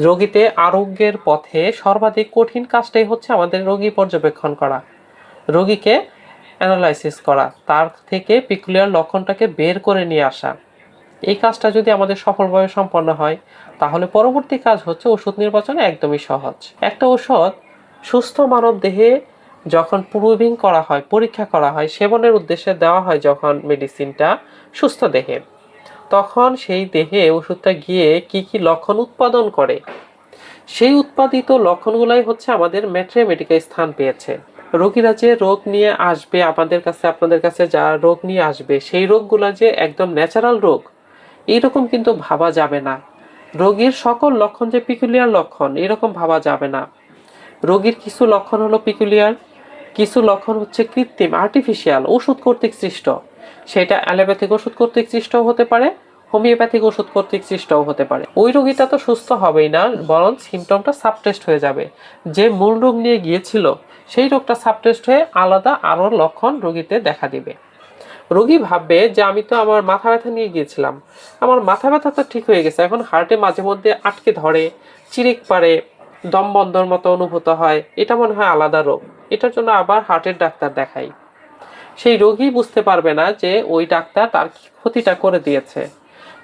রোগীতে আরোগ্যের পথে সর্বাধিক কঠিন কাজটাই হচ্ছে আমাদের রোগী পর্যবেক্ষণ করা, রোগীকে অ্যানালাইসিস করা, তার থেকে পিকুলিয়ার লক্ষণটাকে বের করে নিয়ে আসা। এই কাজটা যদি আমাদের সফলভাবে সম্পন্ন হয়, তাহলে পরবর্তী কাজ হচ্ছে ওষুধ নির্বাচন একদমই সহজ। একটা ওষুধ সুস্থ মানব দেহে যখন প্রুভিং করা হয়, পরীক্ষা করা হয়, সেবনের উদ্দেশ্যে দেওয়া হয় যখন মেডিসিনটা সুস্থ দেহে, তখন সেই দেহে ওষুধটা গিয়ে কি কি লক্ষণ উৎপাদন করে, সেই উৎপাদিত লক্ষণগুলাই হচ্ছে আমাদের ম্যাথমেটিক্যাল স্থান পেয়েছে। রোগীরা যে রোগ নিয়ে আসবে আমাদের কাছে, আপনাদের কাছে যা রোগ নিয়ে আসবে, সেই রোগগুলা যে একদম ন্যাচারাল রোগ এইরকম কিন্তু ভাবা যাবে না। রোগীর সকল লক্ষণ যে পিকুলিয়ার লক্ষণ এরকম ভাবা যাবে না। রোগীর কিছু লক্ষণ হলো পিকুলিয়ার, কিছু লক্ষণ হচ্ছে কৃত্রিম, আর্টিফিশিয়াল, ওষুধ কর্তৃক সৃষ্ট। সেটা অ্যালোপ্যাথিক ওষুধ কর্তৃক সৃষ্টও হতে পারে, হোমিওপ্যাথিক ওষুধ কর্তৃক সৃষ্টও হতে পারে। ওই রোগীটা তো সুস্থ হবেই না, বরং সিমটমটা সাবটেস্ট হয়ে যাবে। যে মূল রোগ নিয়ে গিয়েছিল সেই রোগটা সাবটেস্ট হয়ে আলাদা আরও লক্ষণ রোগীতে দেখা দিবে। রোগী ভাববে যে আমি তো আমার মাথা ব্যথা নিয়ে গিয়েছিলাম, আমার মাথা ব্যথা তো ঠিক হয়ে গেছে, এখন হার্টে মাঝে মধ্যে আটকে ধরে, চিরিক পারে, দম বন্ধর মতো অনুভূত হয়, এটা মনে হয় আলাদা রোগ, এটার জন্য আবার হার্টের ডাক্তার দেখাই। সেই রোগী বুঝতে পারবে না যে ওই ডাক্তার তার ক্ষতিটা করে দিয়েছে।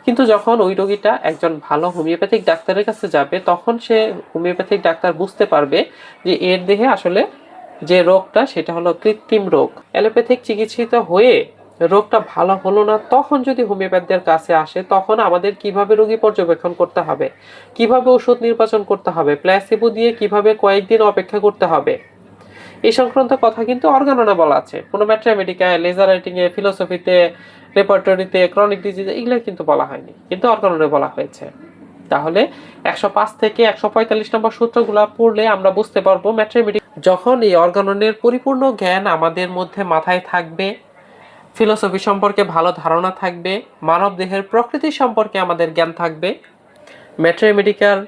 কিন্তু যখন ওই রোগীটা একজন ভালো হোমিওপ্যাথিক ডাক্তারের কাছে যাবে, তখন সে হোমিওপ্যাথিক ডাক্তার বুঝতে পারবে যে এর দেহে আসলে যে রোগটা সেটা হলো কৃত্রিম রোগ। অ্যালোপ্যাথিক চিকিৎসিত হয়ে রোগটা ভালো হলো না, তখন যদি হোমিওপ্যাথদের কাছে আসে, তখন আমাদের কিভাবে রোগী পর্যবেক্ষণ করতে হবে, কিভাবে ওষুধ নির্বাচন করতে হবে, প্ল্যাসিবো দিয়ে কিভাবে কয়েকদিন অপেক্ষা করতে হবে, এই সংক্রান্ত কথা কিন্তু অর্গাননে বলা আছে। কোনো ম্যাথমেটিকায়, লেজার রাইটিংয়ে, ফিলোসফিতে, রেপার্টরিতে, ক্রনিক ডিজিজে এগুলো কিন্তু বলা হয়নি, কিন্তু অর্গাননে বলা হয়েছে। তাহলে 105 থেকে 145 নম্বর সূত্রগুলো পড়লে আমরা বুঝতে পারবো ম্যাথমেটিক। যখন এই অর্গাননের পরিপূর্ণ জ্ঞান আমাদের মধ্যে মাথায় থাকবে, ফিলোসফি সম্পর্কে ভালো ধারণা থাকবে, মানব দেহের প্রকৃতি সম্পর্কে আমাদের জ্ঞান থাকবে, ম্যাথমেটিক্যাল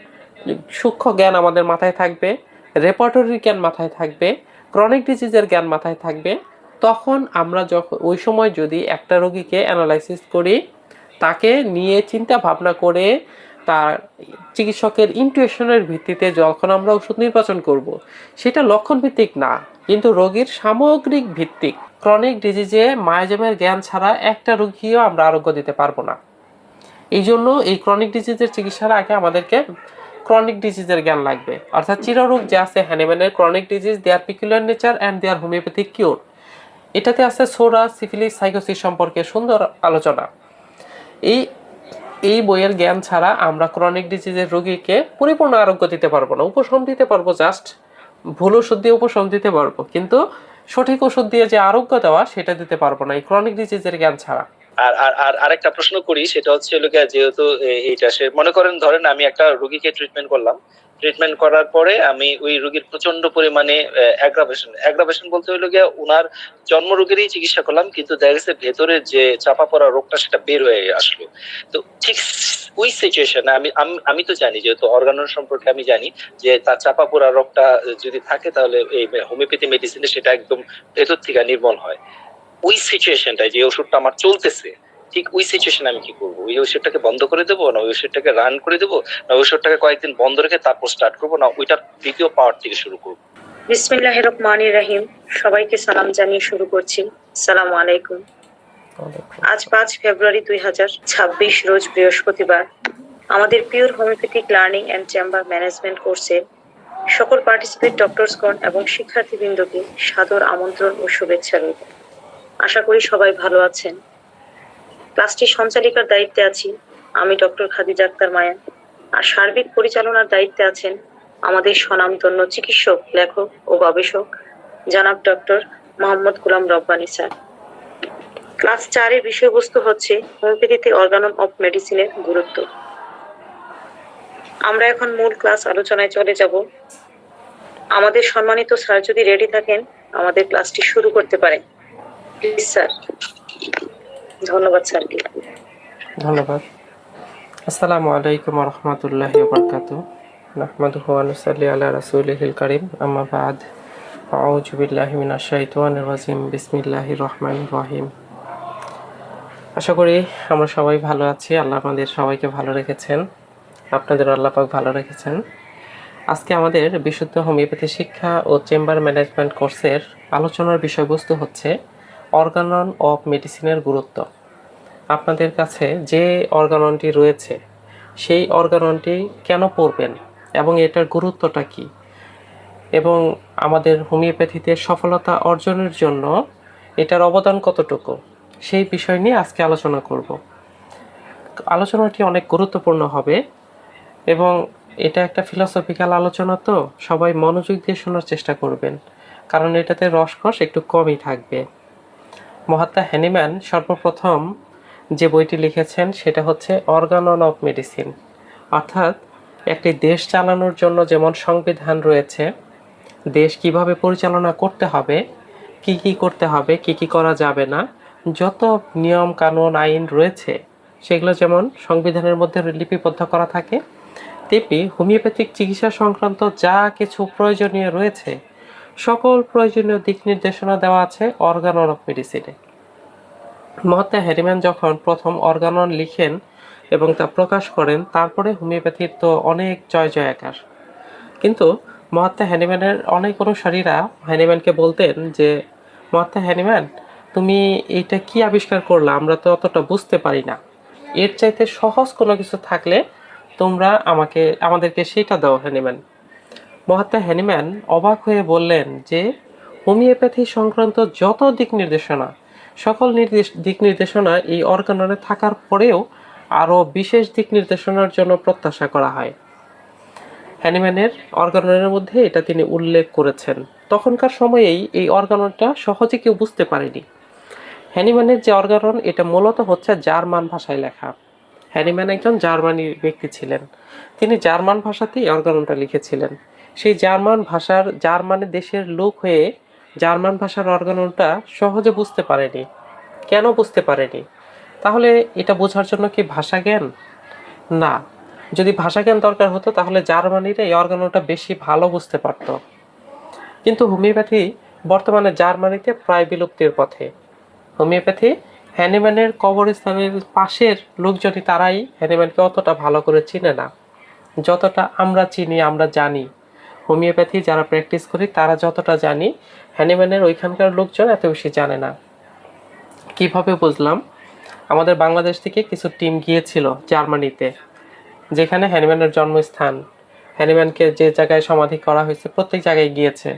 সূক্ষ্ম জ্ঞান আমাদের মাথায় থাকবে, রেপার্টরির জ্ঞান মাথায় থাকবে, ক্রনিক ডিজিজের জ্ঞান মাথায় থাকবে, তখন আমরা যখন ওই সময় যদি একটা রোগীকে অ্যানালাইসিস করি, তাকে নিয়ে চিন্তা ভাবনা করে তার চিকিৎসকের ইনটিউশনের ভিত্তিতে যখন আমরা ওষুধ নির্বাচন করব, সেটা লক্ষণ ভিত্তিক না, কিন্তু রোগীর সামগ্রিক ভিত্তিক। ক্রনিক ডিজিজে মায়াজমের জ্ঞান ছাড়া একটা রোগীও আমরা আরোগ্য দিতে পারবো না। এই জন্য এই ক্রনিক ডিজিজের চিকিৎসার আগে আমাদেরকে ক্রনিক ডিজিজের জ্ঞান লাগবে। অর্থাৎ চিররোগ যে আছে হ্যানিম্যানের chronic disease, their peculiar nature and their homeopathic cure, এটাতে আছে সোরা, সিফিলিস, সাইকোসিস সম্পর্কে সুন্দর আলোচনা। এই বইয়ের জ্ঞান ছাড়া আমরা ক্রনিক ডিজিজের রোগীকে পরিপূর্ণ আরোগ্য দিতে পারবো না। উপশম দিতে পারবো, জাস্ট ভুল ওষুধ দিয়ে উপশম দিতে পারবো, কিন্তু সঠিক ওষুধ দিয়ে যে আরোগ্য দেওয়া সেটা দিতে পারবো না এই ক্রনিক ডিজিজের জ্ঞান ছাড়া। আর আর আর আরেকটা প্রশ্ন করি, সেটা হচ্ছে যেহেতু এইটা সে মনে করেন, ধরেন আমি একটা রোগীকে ট্রিটমেন্ট করলাম, ট্রিটমেন্ট করার পরে আমি ওই রোগীর প্রচন্ড পরিমাণে অ্যাগ্রাভেশন বলতে হলো গিয়ে ওনার জন্ম রোগেরই চিকিৎসা করলাম, কিন্তু দেখা গেছে ভেতরের যে চাপা পড়া রোগটা সেটা বের হয়ে আসলো। তো ঠিক ওই সিচুয়েশনে আমি আমি আমি তো জানি, যেহেতু অর্গানন সম্পর্কে আমি জানি, যে তার চাপা পড়া রোগটা যদি থাকে তাহলে এই হোমিওপ্যাথি মেডিসিনে সেটা একদম ভেতর থেকে নির্মূল হয়। ওই সিচুয়েশনটাই, যে ওষুধটা আমার চলতেছে, ঠিক ওই সিচুয়েশনে আমি কি করবো? ওই ওষুধটাকে বন্ধ করে দেবো, না ওই ওষুধটাকে রান করে দেবো, না ওই ওষুধটাকে কয়েকদিন বন্ধ রেখে তারপর স্টার্ট করবো, না ওইটার দ্বিতীয় পাওয়ার থেকে শুরু করবো? বিসমিল্লাহির রহমানির রহিম। সবাইকে সালাম জানিয়ে শুরু করছি। আসসালামু আলাইকুম। আজ 5 ফেব্রুয়ারি 2026 রোজ বৃহস্পতিবার। আমাদের pure homeopathic learning and chamber management কোর্সের সকল পার্টিসিপেট ডক্টরসগণ এবং শিক্ষার্থীবৃন্দকে সাদর আমন্ত্রণ ও শুভেচ্ছা রইল। আশা করি সবাই ভালো আছেন। ক্লাসটি সঞ্চালিকার দায়িত্বে আছি আমি, ডক্টর খাদিজা আক্তার মায়া, আর সার্বিক পরিচালনার দায়িত্বে আছেন আমাদের স্বনামধন্য চিকিৎসক, লেখক ও গবেষক জনাব doctor Mohammad Golam Rabbani sir. Class 4-এর বিষয়বস্তু হচ্ছে হোমিওপ্যাথিতে অর্গানন অফ মেডিসিনের গুরুত্ব। আমরা এখন মূল ক্লাস আলোচনায় চলে যাব। আমাদের সম্মানিত স্যার যদি রেডি থাকেন, আমাদের ক্লাসটি শুরু করতে পারেন প্লিজ স্যার। ধন্যবাদ স্যারকে। ধন্যবাদ। আসসালামু আলাইকুম ওয়া রাহমাতুল্লাহি ওয়া বারাকাতুহু। নাহমাদুহু ওয়া নুসাল্লি আলা রাসূলিহিল কারীম, আম্মা বা'দ। আউযু বিল্লাহি মিনাশ শাইতানির রাজিম। বিসমিল্লাহির রহমানির রহিম। আশা করি আমরা সবাই ভালো আছি, আল্লাহ আমাদের সবাইকে ভালো রেখেছেন। আপনাদের আল্লাহ পাক ভালো রেখেছেন। আজকে আমাদের বিশুদ্ধ হোমিওপ্যাথি শিক্ষা ও চেম্বার ম্যানেজমেন্ট কোর্সের আলোচনার বিষয়বস্তু হচ্ছে অর্গানন অফ মেডিসিনের গুরুত্ব। আপনাদের কাছে যে অর্গাননটি রয়েছে সেই অর্গাননটি কেন পড়বেন এবং এটার গুরুত্বটা কী, এবং আমাদের হোমিওপ্যাথিতে সফলতা অর্জনের জন্য এটার অবদান কতটুকু, সেই বিষয় নিয়ে আজকে আলোচনা করব। আলোচনাটি অনেক গুরুত্বপূর্ণ হবে এবং এটা একটা ফিলসফিক্যাল আলোচনা, তো সবাই মনোযোগ দিয়ে শোনার চেষ্টা করবেন, কারণ এটাতে রসকস একটু কমই থাকবে। মহাত্মা হ্যানিম্যান সর্বপ্রথম যে বইটি লিখেছেন সেটা হচ্ছে অর্গানন অফ মেডিসিন। অর্থাৎ একটি দেশ চালানোর জন্য যেমন সংবিধান রয়েছে, দেশ কিভাবে পরিচালনা করতে হবে, কি করতে হবে, কি করা যাবে না, যত নিয়ম কানুন আইন রয়েছে সেগুলো যেমন সংবিধানের মধ্যে লিপিবদ্ধ করা থাকে, তেমনি হোমিওপ্যাথিক চিকিৎসা সংক্রান্ত যা কিছু প্রয়োজনীয় রয়েছে সকল প্রয়োজনীয় দিক নির্দেশনা দেওয়া আছে অর্গানন অফ মেডিসিনে। মহাত্মা হ্যানিম্যান যখন প্রথম অর্গানন লিখেন এবং তা প্রকাশ করেন, তারপরে হোমিওপ্যাথির তো অনেক জয় জয়াকার। কিন্তু মহাত্মা হ্যানিম্যানের অনেক অনুসারীরা হ্যানিম্যানকে বলতেন যে, মহাত্মা হ্যানিম্যান, তুমি এইটা কি আবিষ্কার করলা, আমরা তো অতটা বুঝতে পারি না, এর চাইতে সহজ কোনো কিছু থাকলে তোমরা আমাদেরকে সেটা দাও হ্যানিম্যান। মহাত্মা হ্যানিম্যান অবাক হয়ে বললেন যে, হোমিওপ্যাথি সংক্রান্ত যত দিক নির্দেশনা, সকল দিক নির্দেশনা এই অর্গাননে থাকার পরেও আরও বিশেষ দিক নির্দেশনার জন্য প্রত্যাশা করা হয়। হ্যানিম্যানের অর্গাননের মধ্যে এটা তিনি উল্লেখ করেছেন। তখনকার সময়েই এই অর্গাননটা সহজে কেউ বুঝতে পারেনি। হ্যানিম্যানের যে অর্গানন, এটা মূলত হচ্ছে জার্মান ভাষায় লেখা। হ্যানিম্যান একজন জার্মানির ব্যক্তি ছিলেন, তিনি জার্মান ভাষাতেই অর্গাননটা লিখেছিলেন। সেই জার্মানি দেশের লোক হয়ে জার্মান ভাষার অর্গাননটা সহজে বুঝতে পারেনি। কেন বুঝতে পারেনি? তাহলে এটা বোঝার জন্য কি ভাষা জ্ঞান? না। যদি ভাষা জ্ঞান দরকার হতো তাহলে জার্মানির এই অর্গাননটা বেশি ভালো বুঝতে পারত। কিন্তু হোমিওপ্যাথি বর্তমানে জার্মানিতে প্রায় বিলুপ্তির পথে। হোমিওপ্যাথি হ্যানিম্যানের কবরস্থানের পাশের লোকজনই, তারাই হ্যানিম্যানকে অতটা ভালো করে চিনে না যতটা আমরা চিনি, আমরা জানি। হোমিওপ্যাথি যারা প্র্যাকটিস করি তারা যতটা জানি, হ্যানিম্যানের ওইখানকার লোকজন এত বেশি জানে না। কিভাবে বুঝলাম? আমাদের বাংলাদেশ থেকে কিছু টিম গিয়েছিল জার্মানিতে, যেখানে হ্যানিম্যানের জন্মস্থান, হ্যানিম্যানকে যে জায়গায় সমাধি করা হয়েছে প্রত্যেক জায়গায় গিয়েছে।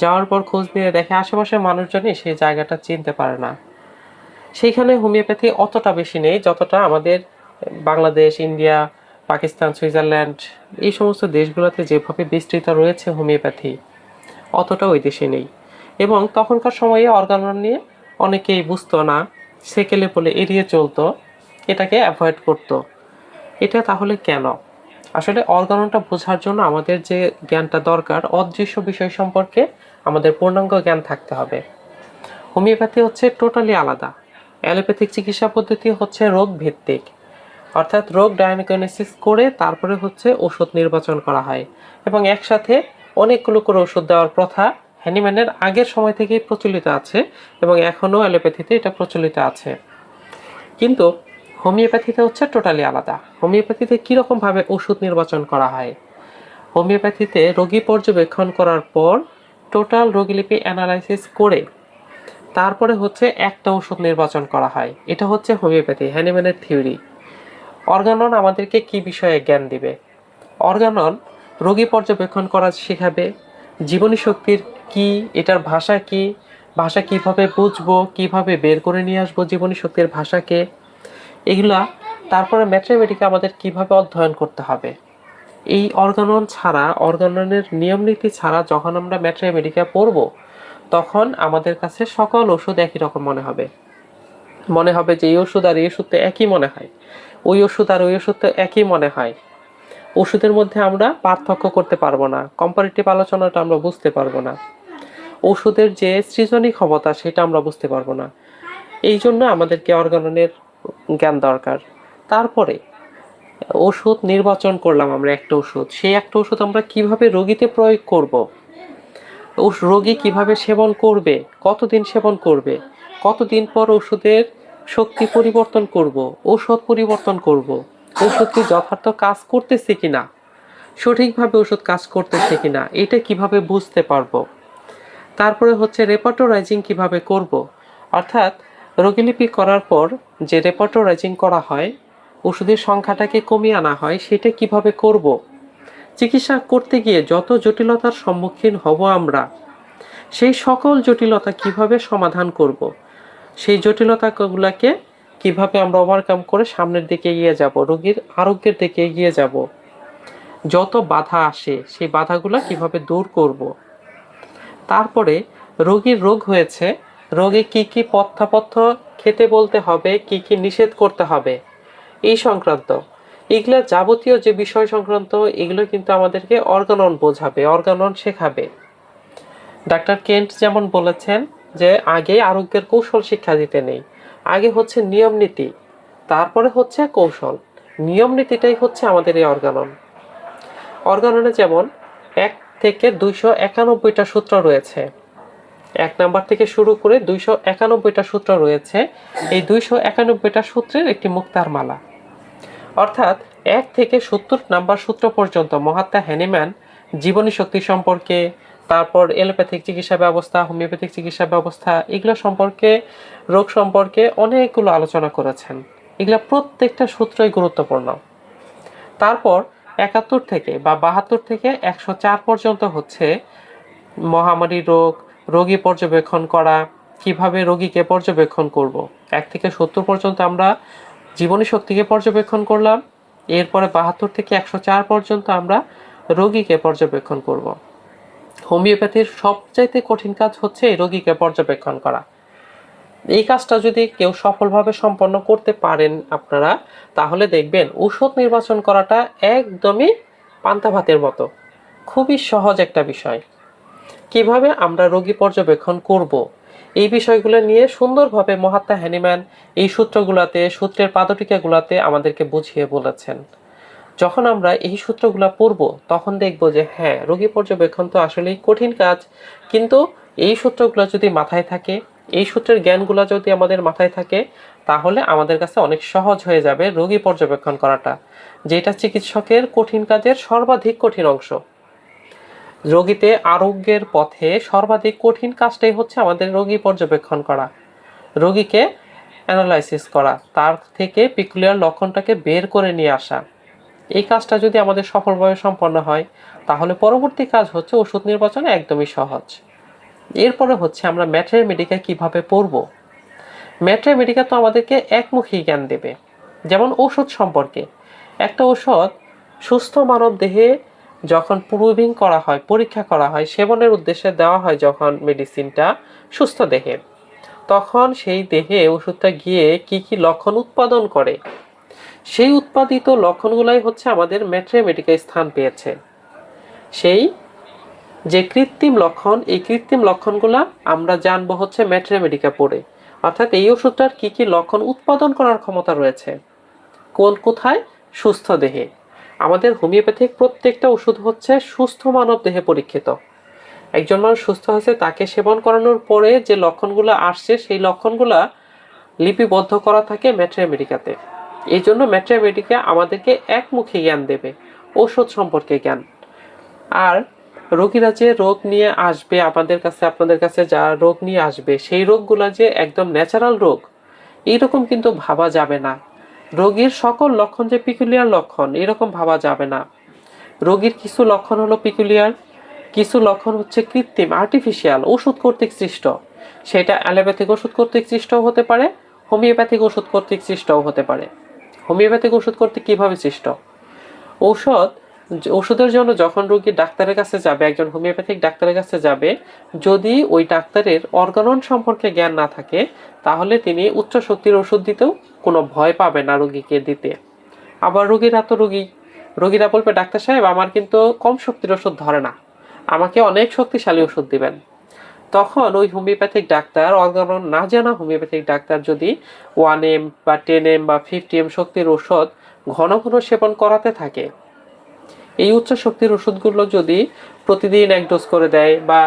যাওয়ার পর খোঁজ নিয়ে দেখে আশেপাশের মানুষজনই সেই জায়গাটা চিনতে পারে না। সেইখানে হোমিওপ্যাথি অতটা বেশি নেই যতটা আমাদের বাংলাদেশ, ইন্ডিয়া, পাকিস্তান, সুইজারল্যান্ড, এই সমস্ত দেশগুলোতে যেভাবে বিস্তৃত রয়েছে হোমিওপ্যাথি, অতটা ওই দেশে নেই। এবং তখনকার সময়ে অর্গানন নিয়ে অনেকেই বুঝতো না, সেকেলে বলে এড়িয়ে চলতো, এটাকে অ্যাভয়েড করতো। এটা তাহলে কেন? আসলে অর্গাননটা বোঝার জন্য আমাদের যে জ্ঞানটা দরকার, অদৃশ্য বিষয় সম্পর্কে আমাদের পূর্ণাঙ্গ জ্ঞান থাকতে হবে। হোমিওপ্যাথি হচ্ছে টোটালি আলাদা। অ্যালোপ্যাথিক চিকিৎসা পদ্ধতি হচ্ছে রোগ ভিত্তিক, অর্থাৎ রোগ ডায়াগনোসিস করে তারপরে হচ্ছে ওষুধ নির্বাচন করা হয়, এবং একসাথে অনেকগুলো করে ওষুধ দেওয়ার প্রথা হ্যানিম্যানের আগের সময় থেকেই প্রচলিত আছে এবং এখনও অ্যালোপ্যাথিতে এটা প্রচলিত আছে। কিন্তু হোমিওপ্যাথিতে হচ্ছে টোটালি আলাদা। হোমিওপ্যাথিতে কীরকমভাবে ওষুধ নির্বাচন করা হয়? হোমিওপ্যাথিতে রোগী পর্যবেক্ষণ করার পর টোটাল রোগীলিপি অ্যানালাইসিস করে তারপরে হচ্ছে একটা ওষুধ নির্বাচন করা হয়। এটা হচ্ছে হোমিওপ্যাথি, হ্যানিম্যানের থিওরি। অর্গানন আমাদেরকে কি বিষয়ে জ্ঞান দিবে? অর্গানন রোগী পর্যবেক্ষণ করা শেখাবে, জীবনী শক্তির কি, এটার ভাষা কি, ভাষা কিভাবে বুঝবো, কিভাবে বের করে নিয়ে আসবো জীবনী শক্তির ভাষাকে, এগুলা। তারপরে ম্যাথমেটিকে আমাদের কিভাবে অধ্যয়ন করতে হবে। এই অর্গানন ছাড়া, অর্গাননের নিয়ম নীতি ছাড়া যখন আমরা ম্যাথমেটিকা পড়বো, তখন আমাদের কাছে সকল ওষুধ একই রকম মনে হবে যে এই ওষুধ আর এই ওষুধ তো একই মনে হয়, ওই ওষুধ আর ওই ওষুধ তো একই মনে হয়। ওষুধের মধ্যে আমরা পার্থক্য করতে পারবো না, কম্পারেটিভ আলোচনাটা আমরা বুঝতে পারবো না, ওষুধের যে সৃজনী ক্ষমতা সেটা আমরা বুঝতে পারবো না। এই জন্য আমাদেরকে অর্গাননের জ্ঞান দরকার। তারপরে ওষুধ নির্বাচন করলাম আমরা একটা ওষুধ, সেই একটা ওষুধ আমরা কিভাবে রোগীতে প্রয়োগ করব, রোগী কিভাবে সেবন করবে, কতদিন সেবন করবে, কতদিন পর ওষুধের শক্তি পরিবর্তন করব, ঔষধ পরিবর্তন করব, ওষুধ কি যথার্থ কাজ করতেছে কিনা, সঠিকভাবে ওষুধ কাজ করতেছে কিনা, এটা কিভাবে বুঝতে পারবো। তারপরে হচ্ছে রেপার্টোরাইজিং কিভাবে করব, অর্থাৎ রোগীলিপি করার পর যে রেপার্টোরাইজিং করা হয়, ওষুধের সংখ্যাটাকে কমিয়ে আনা হয়, সেটা কিভাবে করব। চিকিৎসা করতে গিয়ে যত জটিলতার সম্মুখীন হব আমরা, সেই সকল জটিলতা কিভাবে সমাধান করব, সেই জটিলতাগুলোকে কিভাবে আমরা ওভারকাম করে সামনের দিকে এগিয়ে যাব, রোগীর আরোগ্যের দিকে এগিয়ে যাব। যত বাধা আসে সেই বাধাগুলো কিভাবে দূর করব। তারপরে রোগীর রোগ হয়েছে, রোগে কি কি পথ্যাপথ্য খেতে বলতে হবে, কি কি নিষেধ করতে হবে, এই সংক্রান্ত এগুলো যাবতীয় যে বিষয় সংক্রান্ত, এগুলো কিন্তু আমাদেরকে অর্গানন বোঝাবে, অর্গানন শেখাবে। ডাক্তার কেন্ট যেমন বলেছেন যে আগে আরোগ্যের কৌশল শিক্ষা দিতে নেই, আগে হচ্ছে নিয়ম নীতি, তারপরে হচ্ছে কৌশল। নিয়ম নীতিটাই হচ্ছে আমাদের এই অর্গানন। অর্গাননে যেমন 1 থেকে 291টা সূত্র রয়েছে, 1 নাম্বার থেকে শুরু করে 291টা সূত্র রয়েছে। এই 291টা সূত্রের একটি মুক্তার মালা, অর্থাৎ 1 থেকে 70 নাম্বার সূত্র পর্যন্ত মহাত্মা হ্যানিম্যান জীবনী শক্তি সম্পর্কে, তারপর এলোপ্যাথিক চিকিৎসা ব্যবস্থা, হোমিওপ্যাথিক চিকিৎসা ব্যবস্থা, এগুলো সম্পর্কে, রোগ সম্পর্কে অনেকগুলো আলোচনা করেছেন। এগুলো প্রত্যেকটা সূত্রই গুরুত্বপূর্ণ। তারপর 71 থেকে বা 72 থেকে 104 পর্যন্ত হচ্ছে মহামারী রোগ, রোগী পর্যবেক্ষণ করা, কিভাবে রোগীকে পর্যবেক্ষণ করব। 1 থেকে 70 পর্যন্ত আমরা জীবনী শক্তিকে পর্যবেক্ষণ করলাম, এরপরে 72 থেকে 104 পর্যন্ত আমরা রোগীকে পর্যবেক্ষণ করব। হোমিওপ্যাথির সবচাইতে কঠিন কাজ হচ্ছে এই রোগীকে পর্যবেক্ষণ করা। এই কাজটা যদি কেউ সফলভাবে সম্পন্ন করতে পারেন আপনারা, তাহলে দেখবেন ঔষধ নির্বাচন করাটা একদমই পান্তা ভাতের মতো, খুবই সহজ একটা বিষয়। কিভাবে আমরা রোগী পর্যবেক্ষণ করব, এই বিষয়গুলো নিয়ে সুন্দরভাবে মহাত্মা হ্যানিম্যান এই সূত্রগুলোতে, সূত্রের পাদটিকাগুলোতে আমাদেরকে বুঝিয়ে বলেছেন। যখন আমরা এই সূত্রগুলো পড়ব, তখন দেখব যে হ্যাঁ, রোগী পর্যবেক্ষণ তো আসলেই কঠিন কাজ, কিন্তু এই সূত্রগুলো যদি মাথায় থাকে, এই সূত্রের জ্ঞানগুলো যদি আমাদের মাথায় থাকে, তাহলে আমাদের কাছে অনেক সহজ হয়ে যাবে রোগী পর্যবেক্ষণ করাটা, যেটা চিকিৎসকের কঠিন কাজের সর্বাধিক কঠিন অংশ। রোগীতে আরোগ্যের পথে সর্বাধিক কঠিন কাজটাই হচ্ছে আমাদের রোগী পর্যবেক্ষণ করা, রোগীকে অ্যানালাইসিস করা, তার থেকে পিকুলিয়ার লক্ষণটাকে বের করে নিয়ে আসা। এই কাজটা যদি আমাদের সফলভাবে সম্পন্ন হয়, তাহলে পরবর্তী কাজ হচ্ছে ওষুধ নির্বাচন একদমই সহজ। এরপরে হচ্ছে আমরা ম্যাথমেটিকা কিভাবে পড়ব। ম্যাথমেটিকা তো আমাদেরকে একমুখী জ্ঞান দেবে। যেমন ওষুধ সম্পর্কে, একটা ওষুধ সুস্থ মানব দেহে যখন প্রুভিং করা হয়, পরীক্ষা করা হয়, সেবনের উদ্দেশ্যে দেওয়া হয় যখন মেডিসিনটা সুস্থ দেহে, তখন সেই দেহে ওষুধটা গিয়ে কি কি লক্ষণ উৎপাদন করে, সেই উৎপাদিত লক্ষণগুলাই হচ্ছে আমাদের ম্যাথমেটিকায় স্থান পেয়েছে। সেই যে কৃত্রিম লক্ষণ, এই কৃত্রিম লক্ষণগুলা আমরা জানবো হচ্ছে ম্যাথমেটিকা পড়ে। অর্থাৎ এই ওষুধটার কি কি লক্ষণ উৎপাদন করার ক্ষমতা রয়েছে, কোথায়, সুস্থ দেহে। আমাদের হোমিওপ্যাথিক প্রত্যেকটা ওষুধ হচ্ছে সুস্থ মানব দেহে পরীক্ষিত। একজন মানুষ সুস্থ হয়েছে, তাকে সেবন করানোর পরে যে লক্ষণগুলো আসছে, সেই লক্ষণগুলা লিপিবদ্ধ করা থাকে ম্যাথমেটিকাতে। এই জন্য ম্যাথমেটিকা আমাদেরকে একমুখী জ্ঞান দেবে, ওষুধ সম্পর্কে জ্ঞান। আর রোগীরা যে রোগ নিয়ে আসবে আমাদের কাছে, আপনাদের কাছে যা রোগ নিয়ে আসবে, সেই রোগগুলা যে একদম ন্যাচারাল রোগ, এইরকম কিন্তু ভাবা যাবে না। রোগীর সকল লক্ষণ যে পিকুলিয়ার লক্ষণ, এরকম ভাবা যাবে না। রোগীর কিছু লক্ষণ হলো পিকুলিয়ার, কিছু লক্ষণ হচ্ছে কৃত্রিম, আর্টিফিশিয়াল, ওষুধ কর্তৃক সৃষ্ট। সেটা অ্যালোপ্যাথিক ওষুধ কর্তৃক সৃষ্টও হতে পারে, হোমিওপ্যাথিক ওষুধ কর্তৃক সৃষ্টও হতে পারে। হোমিওপ্যাথিক ওষুধ কর্তৃক কিভাবে সৃষ্ট? ওষুধের জন্য যখন রোগী ডাক্তারের কাছে যাবে, একজন হোমিওপ্যাথিক ডাক্তারের কাছে যাবে, যদি ওই ডাক্তারের অর্গানন সম্পর্কে জ্ঞান না থাকে, তাহলে তিনি উচ্চ শক্তির ওষুধ দিতেও কোনো ভয় পাবে না রোগীকে দিতে। আবার রোগীরা বলবে, ডাক্তার সাহেব আমার কিন্তু কম শক্তির ওষুধ ধরে না, আমাকে অনেক শক্তিশালী ওষুধ দিবেন। তখন ওই হোমিওপ্যাথিক ডাক্তার, অর্গানন না জানা হোমিওপ্যাথিক ডাক্তার যদি 1M বা 10M বা 50M শক্তির ওষুধ ঘন ঘন সেবন করাতে থাকে, এই উচ্চ শক্তির ওষুধগুলো যদি প্রতিদিন 1 ডোজ করে দেয় বা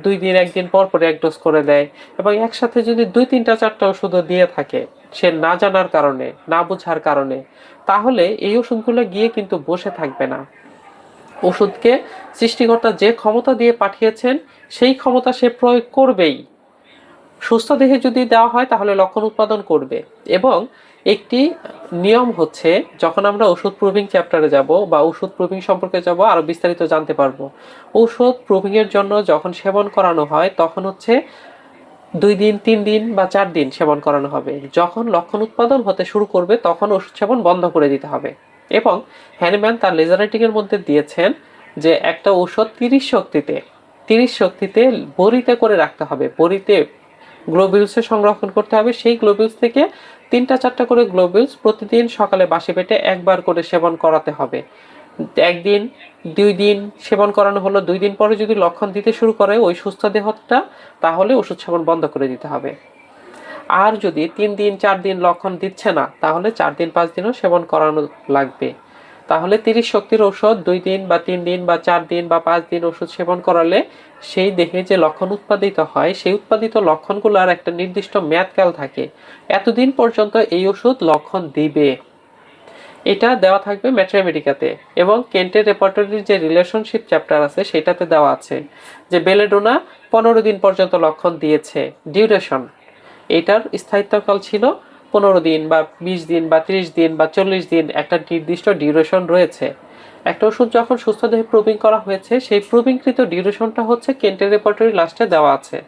2 দিন 1 দিন পর পর 1 ডোজ করে দেয়, এবং একসাথে যদি 2, 3, 4টা ওষুধও দিয়ে থাকে, সে না জানার কারণে, না বোঝার কারণে, তাহলে এই ওষুধগুলো গিয়ে কিন্তু বসে থাকবে না। ওষুধকে সৃষ্টিকর্তা যে ক্ষমতা দিয়ে পাঠিয়েছেন সেই ক্ষমতা সে প্রয়োগ করবেই। সুস্থ দেহে যদি দেওয়া হয় তাহলে লক্ষণ উৎপাদন করবে। এবং একটি নিয়ম হচ্ছে, যখন আমরা ওষুধ প্রুভিং চ্যাপ্টারে যাব বা ওষুধ প্রুভিং সম্পর্কে যাব আরো বিস্তারিত জানতে পারবো। ওষুধ প্রুভিং এর জন্য যখন সেবন করানো হয় তখন হচ্ছে 2 দিন, 3 দিন বা 4 দিন সেবন করানো হবে। যখন লক্ষণ উৎপাদন হতে শুরু করবে তখন ওষুধ সেবন বন্ধ করে দিতে হবে। এবং হ্যানিম্যান তার লেজার রাইটিং এর মধ্যে দিয়েছেন যে একটা ঔষধ 30 শক্তিতে বড়িতে করে রাখতে হবে। বড়িতে গ্লোবিউলসে সংরক্ষণ করতে হবে। সেই গ্লোবিউলস থেকে 3টা-4টা করে গ্লোবিউলস প্রতিদিন সকালে বাসি পেটে একবার করে সেবন করাতে হবে। 1 দিন 2 দিন সেবন করানো হলো, 2 দিন পরে যদি লক্ষণ দিতে শুরু করে ওই সুস্থ দেহটা, তাহলে ওষুধ সেবন বন্ধ করে দিতে হবে। আর যদি 3 দিন 4 দিন লক্ষণ দিচ্ছে না, তাহলে 4 দিন 5 দিনও সেবন করানো লাগবে। তাহলে 30 শক্তির ঔষধ 2 দিন বা 3 দিন বা 4 দিন বা 5 দিন ওষুধ সেবন করালে সেই দেহে যে লক্ষণ উৎপাদিত হয় সেই উৎপাদিত লক্ষণগুলোর একটা নির্দিষ্ট মেয়াদকাল থাকে। এতদিন পর্যন্ত এই ওষুধ লক্ষণ দিবে। এটা দেওয়া থাকবে ম্যাট্রামেডিকাতে। এবং কেন্টের রেপার্টরির যে রিলেশনশিপ চ্যাপ্টার আছে সেটাতে দেওয়া আছে যে বেলেডোনা 15 দিন পর্যন্ত লক্ষণ দিয়েছে। ডিউরেশন, এটার স্থায়িত্বকাল ছিল 15 দিন বা 20 দিন বা 30 দিন বা 40 দিন, একটা নির্দিষ্ট ডিউরেশন রয়েছে। একটা ওষুধ যখন সুস্থ দেহে প্রুভিং করা হয়েছে সেই প্রুভিংকৃত ডিউরেশনটা হচ্ছে কেন্টের রেপার্টরি লাস্টে দেওয়া আছে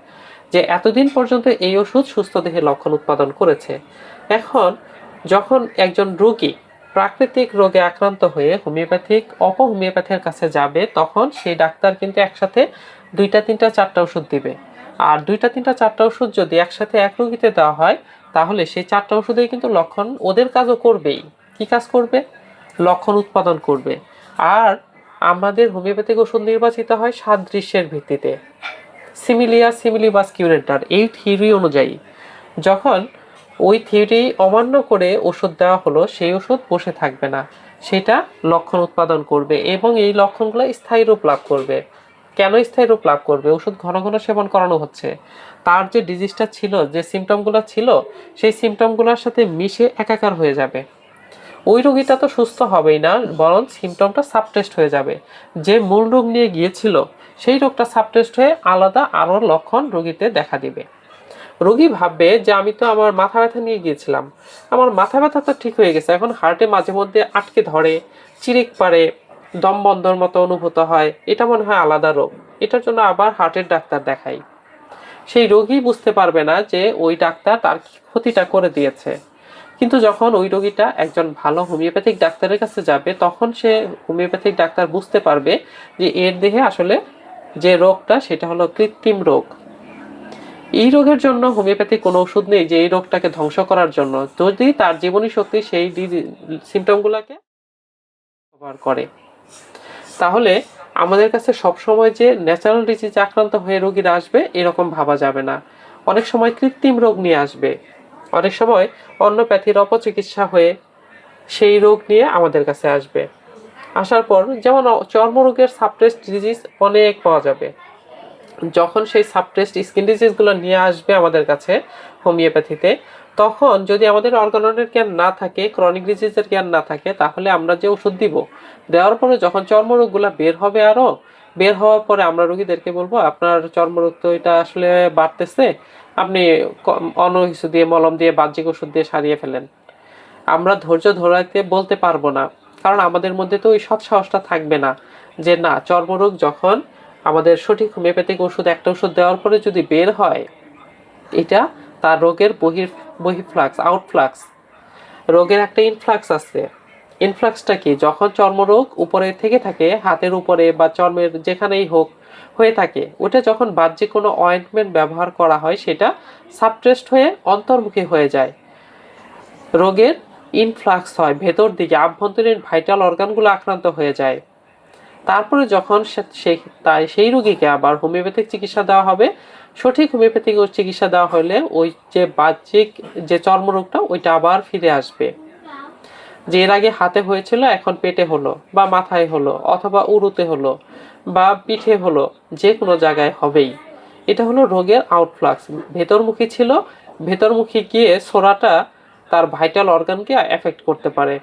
যে এতদিন পর্যন্ত এই ওষুধ সুস্থ দেহে লক্ষণ উৎপাদন করেছে। এখন যখন একজন রোগী প্রাকৃতিক রোগে আক্রান্ত হয়ে হোমিওপ্যাথিক অপহোমিওপ্যাথির কাছে যাবে তখন সেই ডাক্তার কিন্তু একসাথে 2টা 3টা 4টা ওষুধ দিবে। আর 2টা 3টা 4টা ওষুধ যদি একসাথে এক রোগীতে দেওয়া হয় তাহলে সেই 4টা ওষুধেই কিন্তু লক্ষণ ওদের কাজও করবেই। কি কাজ করবে? লক্ষণ উৎপাদন করবে। আর আমাদের হোমিওপ্যাথিক ওষুধ নির্বাচিত হয় সাদৃশ্যের ভিত্তিতে, সিমিলিয়া সিমিলিবাস কিউরেন্টার, এই থিওরি অনুযায়ী। যখন ওই থিওরি অমান্য করে ওষুধ দেওয়া হলো সেই ওষুধ বসে থাকবে না, সেটা লক্ষণ উৎপাদন করবে এবং এই লক্ষণগুলো স্থায়ী রূপ লাভ করবে। কেন স্থায়ী রূপ লাভ করবে? ওষুধ ঘন ঘন সেবন করানো হচ্ছে, তার যে ডিজিজটা ছিল, যে সিমটমগুলো ছিল সেই সিমটমগুলোর সাথে মিশে একাকার হয়ে যাবে। ওই রোগীটা তো সুস্থ হবেই না, বরং সিমটমটা সাবটেস্ট হয়ে যাবে। যে মূল রোগ নিয়ে গিয়েছিল সেই রোগটা সাবটেস্ট হয়ে আলাদা আরও লক্ষণ রোগীতে দেখা দিবে। রোগী ভাববে যে আমি তো আমার মাথা ব্যথা নিয়ে গিয়েছিলাম, আমার মাথা ব্যথা তো ঠিক হয়ে গেছে, এখন হার্টে মাঝে মধ্যে আটকে ধরে, চিরিক পারে, দম বন্ধর মতো অনুভূত হয়, এটা মনে হয় আলাদা রোগ, এটার জন্য আবার হার্টের ডাক্তার দেখাই। সেই রোগী বুঝতে পারবে না যে ওই ডাক্তার তার ক্ষতিটা করে দিয়েছে। কিন্তু যখন ওই রোগীটা একজন ভালো হোমিওপ্যাথিক ডাক্তারের কাছে যাবে তখন সে হোমিওপ্যাথিক ডাক্তার বুঝতে পারবে যে এর দেহে আসলে যে রোগটা সেটা হলো কৃত্রিম রোগ। এই রোগের জন্য হোমিওপ্যাথি কোনো ওষুধ নেই যে এই রোগটাকে ধ্বংস করার জন্য, যদি তার জীবনী শক্তি সেই সিমটমগুলোকে কভার করে। তাহলে আমাদের কাছে সবসময় যে ন্যাচারাল ডিজিজ আক্রান্ত হয়ে রোগীরা আসবে এরকম ভাবা যাবে না। অনেক সময় কৃত্রিম রোগ নিয়ে আসবে, অনেক সময় অন্য প্যাথির অপচিকিৎসা হয়ে সেই রোগ নিয়ে আমাদের কাছে আসবে। আসার পর যেমন চর্মরোগের সাবটেস্ট ডিজিজ অনেক পাওয়া যাবে, যখন সেই সাবটেস্ট স্কিন ডিজিজগুলো নিয়ে আসবে আমাদের কাছে হোমিওপ্যাথিতে, তখন যদি আমাদের অর্গাননের জ্ঞান না থাকে, ক্রনিক ডিজিজের জ্ঞান না থাকে, তাহলে আমরা যে ওষুধ দিব, দেওয়ার পরে যখন চর্মরোগগুলো বের হবে আরও, বের হওয়ার পরে আমরা রোগীদেরকে বলবো আপনার চর্মরোগ তো এটা আসলে বাড়তেছে, আপনি অন্য কিছু দিয়ে, মলম দিয়ে, বাহ্যিক ওষুধ দিয়ে সারিয়ে ফেলেন। আমরা ধৈর্য ধরাইতে বলতে পারবো না, কারণ আমাদের মধ্যে তো ওই সৎ সাহসটা থাকবে না যে না, চর্মরোগ যখন আমাদের সঠিক হোমিওপ্যাথিক ওষুধ, একটা ওষুধ দেওয়ার পরে যদি বের হয়, এটা তার রোগের বহির্ফ্লাক্স, আউটফ্লাক্স। রোগের একটা ইনফ্লাক্স আছে। ইনফ্লাক্সটা কি? যখন চর্মরোগ উপরে থেকে থাকে, হাতের উপরে বা চর্মের যেখানেই হোক হয়ে থাকে, ওটা যখন বাহ্যিক কোনো অয়েন্টমেন্ট ব্যবহার করা হয় সেটা সাবটেস্ট হয়ে অন্তর্মুখী হয়ে যায়, রোগের ইনফ্লাক্স হয়, ভেতর দিকে আভ্যন্তরীণ ভাইটাল অর্গানগুলো আক্রান্ত হয়ে যায়। তারপরে যখন সেই রোগীকে আবার হোমিওপ্যাথিক চিকিৎসা দেওয়া হবে, সঠিক হোমিওপ্যাথিক চিকিৎসা দেওয়া হলে ওই যে বাহ্যিক যে চর্মরোগটা ওইটা আবার ফিরে আসবে। যে এর আগে হাতে হয়েছিল এখন পেটে হলো বা মাথায় হলো অথবা উরুতে হলো বা পিঠে হলো, যে কোনো জায়গায় হবেই। এটা হলো রোগের আউটফ্লাক্স। ভেতরমুখী ছিল, ভেতরমুখী গিয়ে ছোড়াটা তার ভাইটাল অর্গানকে এফেক্ট করতে পারে।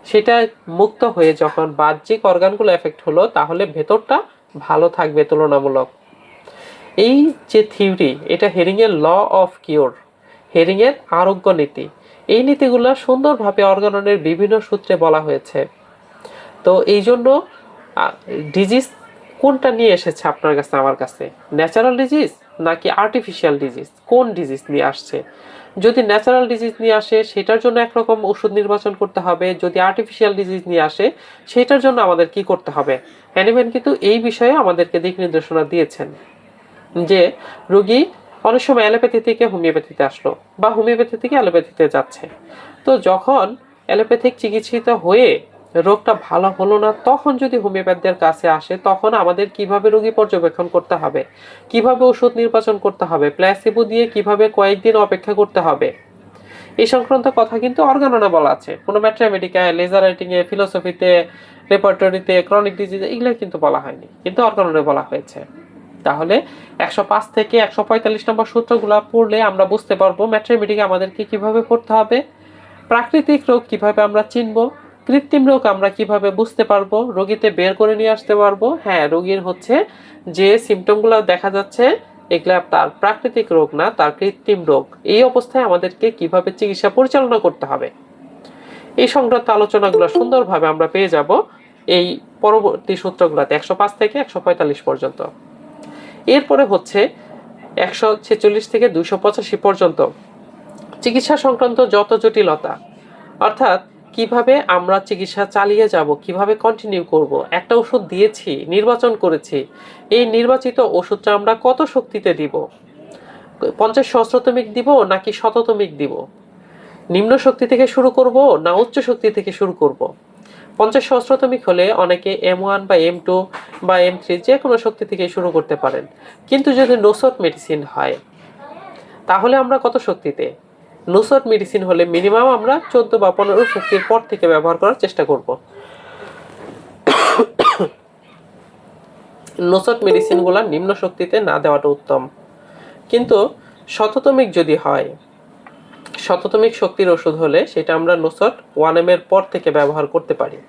সেটা মুক্ত হয়ে যখন বাহ্যিক অর্গানগুলো এফেক্ট হলো, তাহলে ভেতরটা ভালো থাকবে তুলনামূলক। এই যে থিওরি, এটা হেরিংয়ের ল অফ কিওর, হেরিংয়ের আরোগ্য নীতি। এই নীতিগুলো সুন্দরভাবে অর্গাননের বিভিন্ন সূত্রে বলা হয়েছে। তো এই জন্য ডিজিজ কোনটা নিয়ে এসেছে আপনার কাছে, আমার কাছে? ন্যাচারাল ডিজিজ নাকি আর্টিফিশিয়াল ডিজিজ? কোন ডিজিজ নিয়ে আসছে? যদি ন্যাচারাল ডিজিজ নিয়ে আসে সেটার জন্য একরকম ওষুধ নির্বাচন করতে হবে, যদি আর্টিফিশিয়াল ডিজিজ নিয়ে আসে সেটার জন্য আমাদের কি করতে হবে? হ্যানিম্যান কিন্তু এই বিষয়ে আমাদেরকে দিক নির্দেশনা দিয়েছেন যে রোগী অনেক সময় অ্যালোপ্যাথি থেকে হোমিওপ্যাথিতে আসলো বা হোমিওপ্যাথি থেকে অ্যালোপ্যাথিতে যাচ্ছে। তো যখন অ্যালোপ্যাথিক চিকিৎসিত হয়ে রোগটা ভালো হলো না, তখন যদি হোমিওপ্যাথদের কাছে আসে, তখন আমাদের কিভাবে রোগী পর্যবেক্ষণ করতে হবে, কিভাবে ওষুধ নির্বাচন করতে হবে, প্ল্যাসিবো দিয়ে কিভাবে কয়েকদিন অপেক্ষা করতে হবে, এই সংক্রান্ত কথা কিন্তু অর্গাননে বলা আছে। কোনো ম্যাথমেটিকায়, লেজার রাইটিংয়ে, ফিলোসফিতে, রেপার্টরিতে, ক্রনিক ডিজিজে এগুলো কিন্তু বলা হয়নি, কিন্তু অর্গাননে বলা হয়েছে। তাহলে 105 থেকে 145 নম্বর সূত্রগুলো পড়লে আমরা বুঝতে পারবো ম্যাথমেটিকে আমাদেরকে কিভাবে পড়তে হবে, প্রাকৃতিক রোগ কিভাবে আমরা চিনবো, কৃত্রিম রোগ আমরা কিভাবে বুঝতে পারবো, রোগীতে বের করে নিয়ে আসতে পারবো। হ্যাঁ, রোগীর হচ্ছে যে সিমটমগুলো দেখা যাচ্ছে এগুলা তার প্রাকৃতিক রোগ না, তার কৃত্রিম রোগ। এই অবস্থায় আমাদেরকে কিভাবে চিকিৎসা পরিচালনা করতে হবে, এই সংক্রান্ত আলোচনাগুলো সুন্দরভাবে আমরা পেয়ে যাব এই পরবর্তী সূত্রগুলোতে 105 থেকে 145 পর্যন্ত। এরপরে হচ্ছে 146 থেকে 285 পর্যন্ত চিকিৎসা সংক্রান্ত যত জটিলতা, অর্থাৎ কিভাবে আমরা চিকিৎসা চালিয়ে যাব, কিভাবে কন্টিনিউ করব। একটা ওষুধ দিয়েছি, নির্বাচন করেছি, এই নির্বাচিত ওষুধটা আমরা কত শক্তিতে দিব, 50 সহস্রতমিক দিব নাকি শততমিক দিব, নিম্ন শক্তি থেকে শুরু করব না উচ্চ শক্তি থেকে শুরু করব। 50 সহস্রতমিক হলে অনেকে M1 বা M2 বা M3 যে কোনো শক্তি থেকে শুরু করতে পারেন। কিন্তু যদি নোসট মেডিসিন হয় তাহলে আমরা কত শক্তিতে? নোসট মেডিসিন হলে মিনিমাম আমরা 14 বা 15 শক্তির পর থেকে ব্যবহার করার চেষ্টা করব। নোসট মেডিসিনগুলো নিম্ন শক্তিতে না দেওয়াটা উত্তম। কিন্তু শততমিক যদি হয়, শততমিক শক্তির ওষুধ হলে সেটা আমরা নোসট 1M এর পর থেকে ব্যবহার করতে পারি।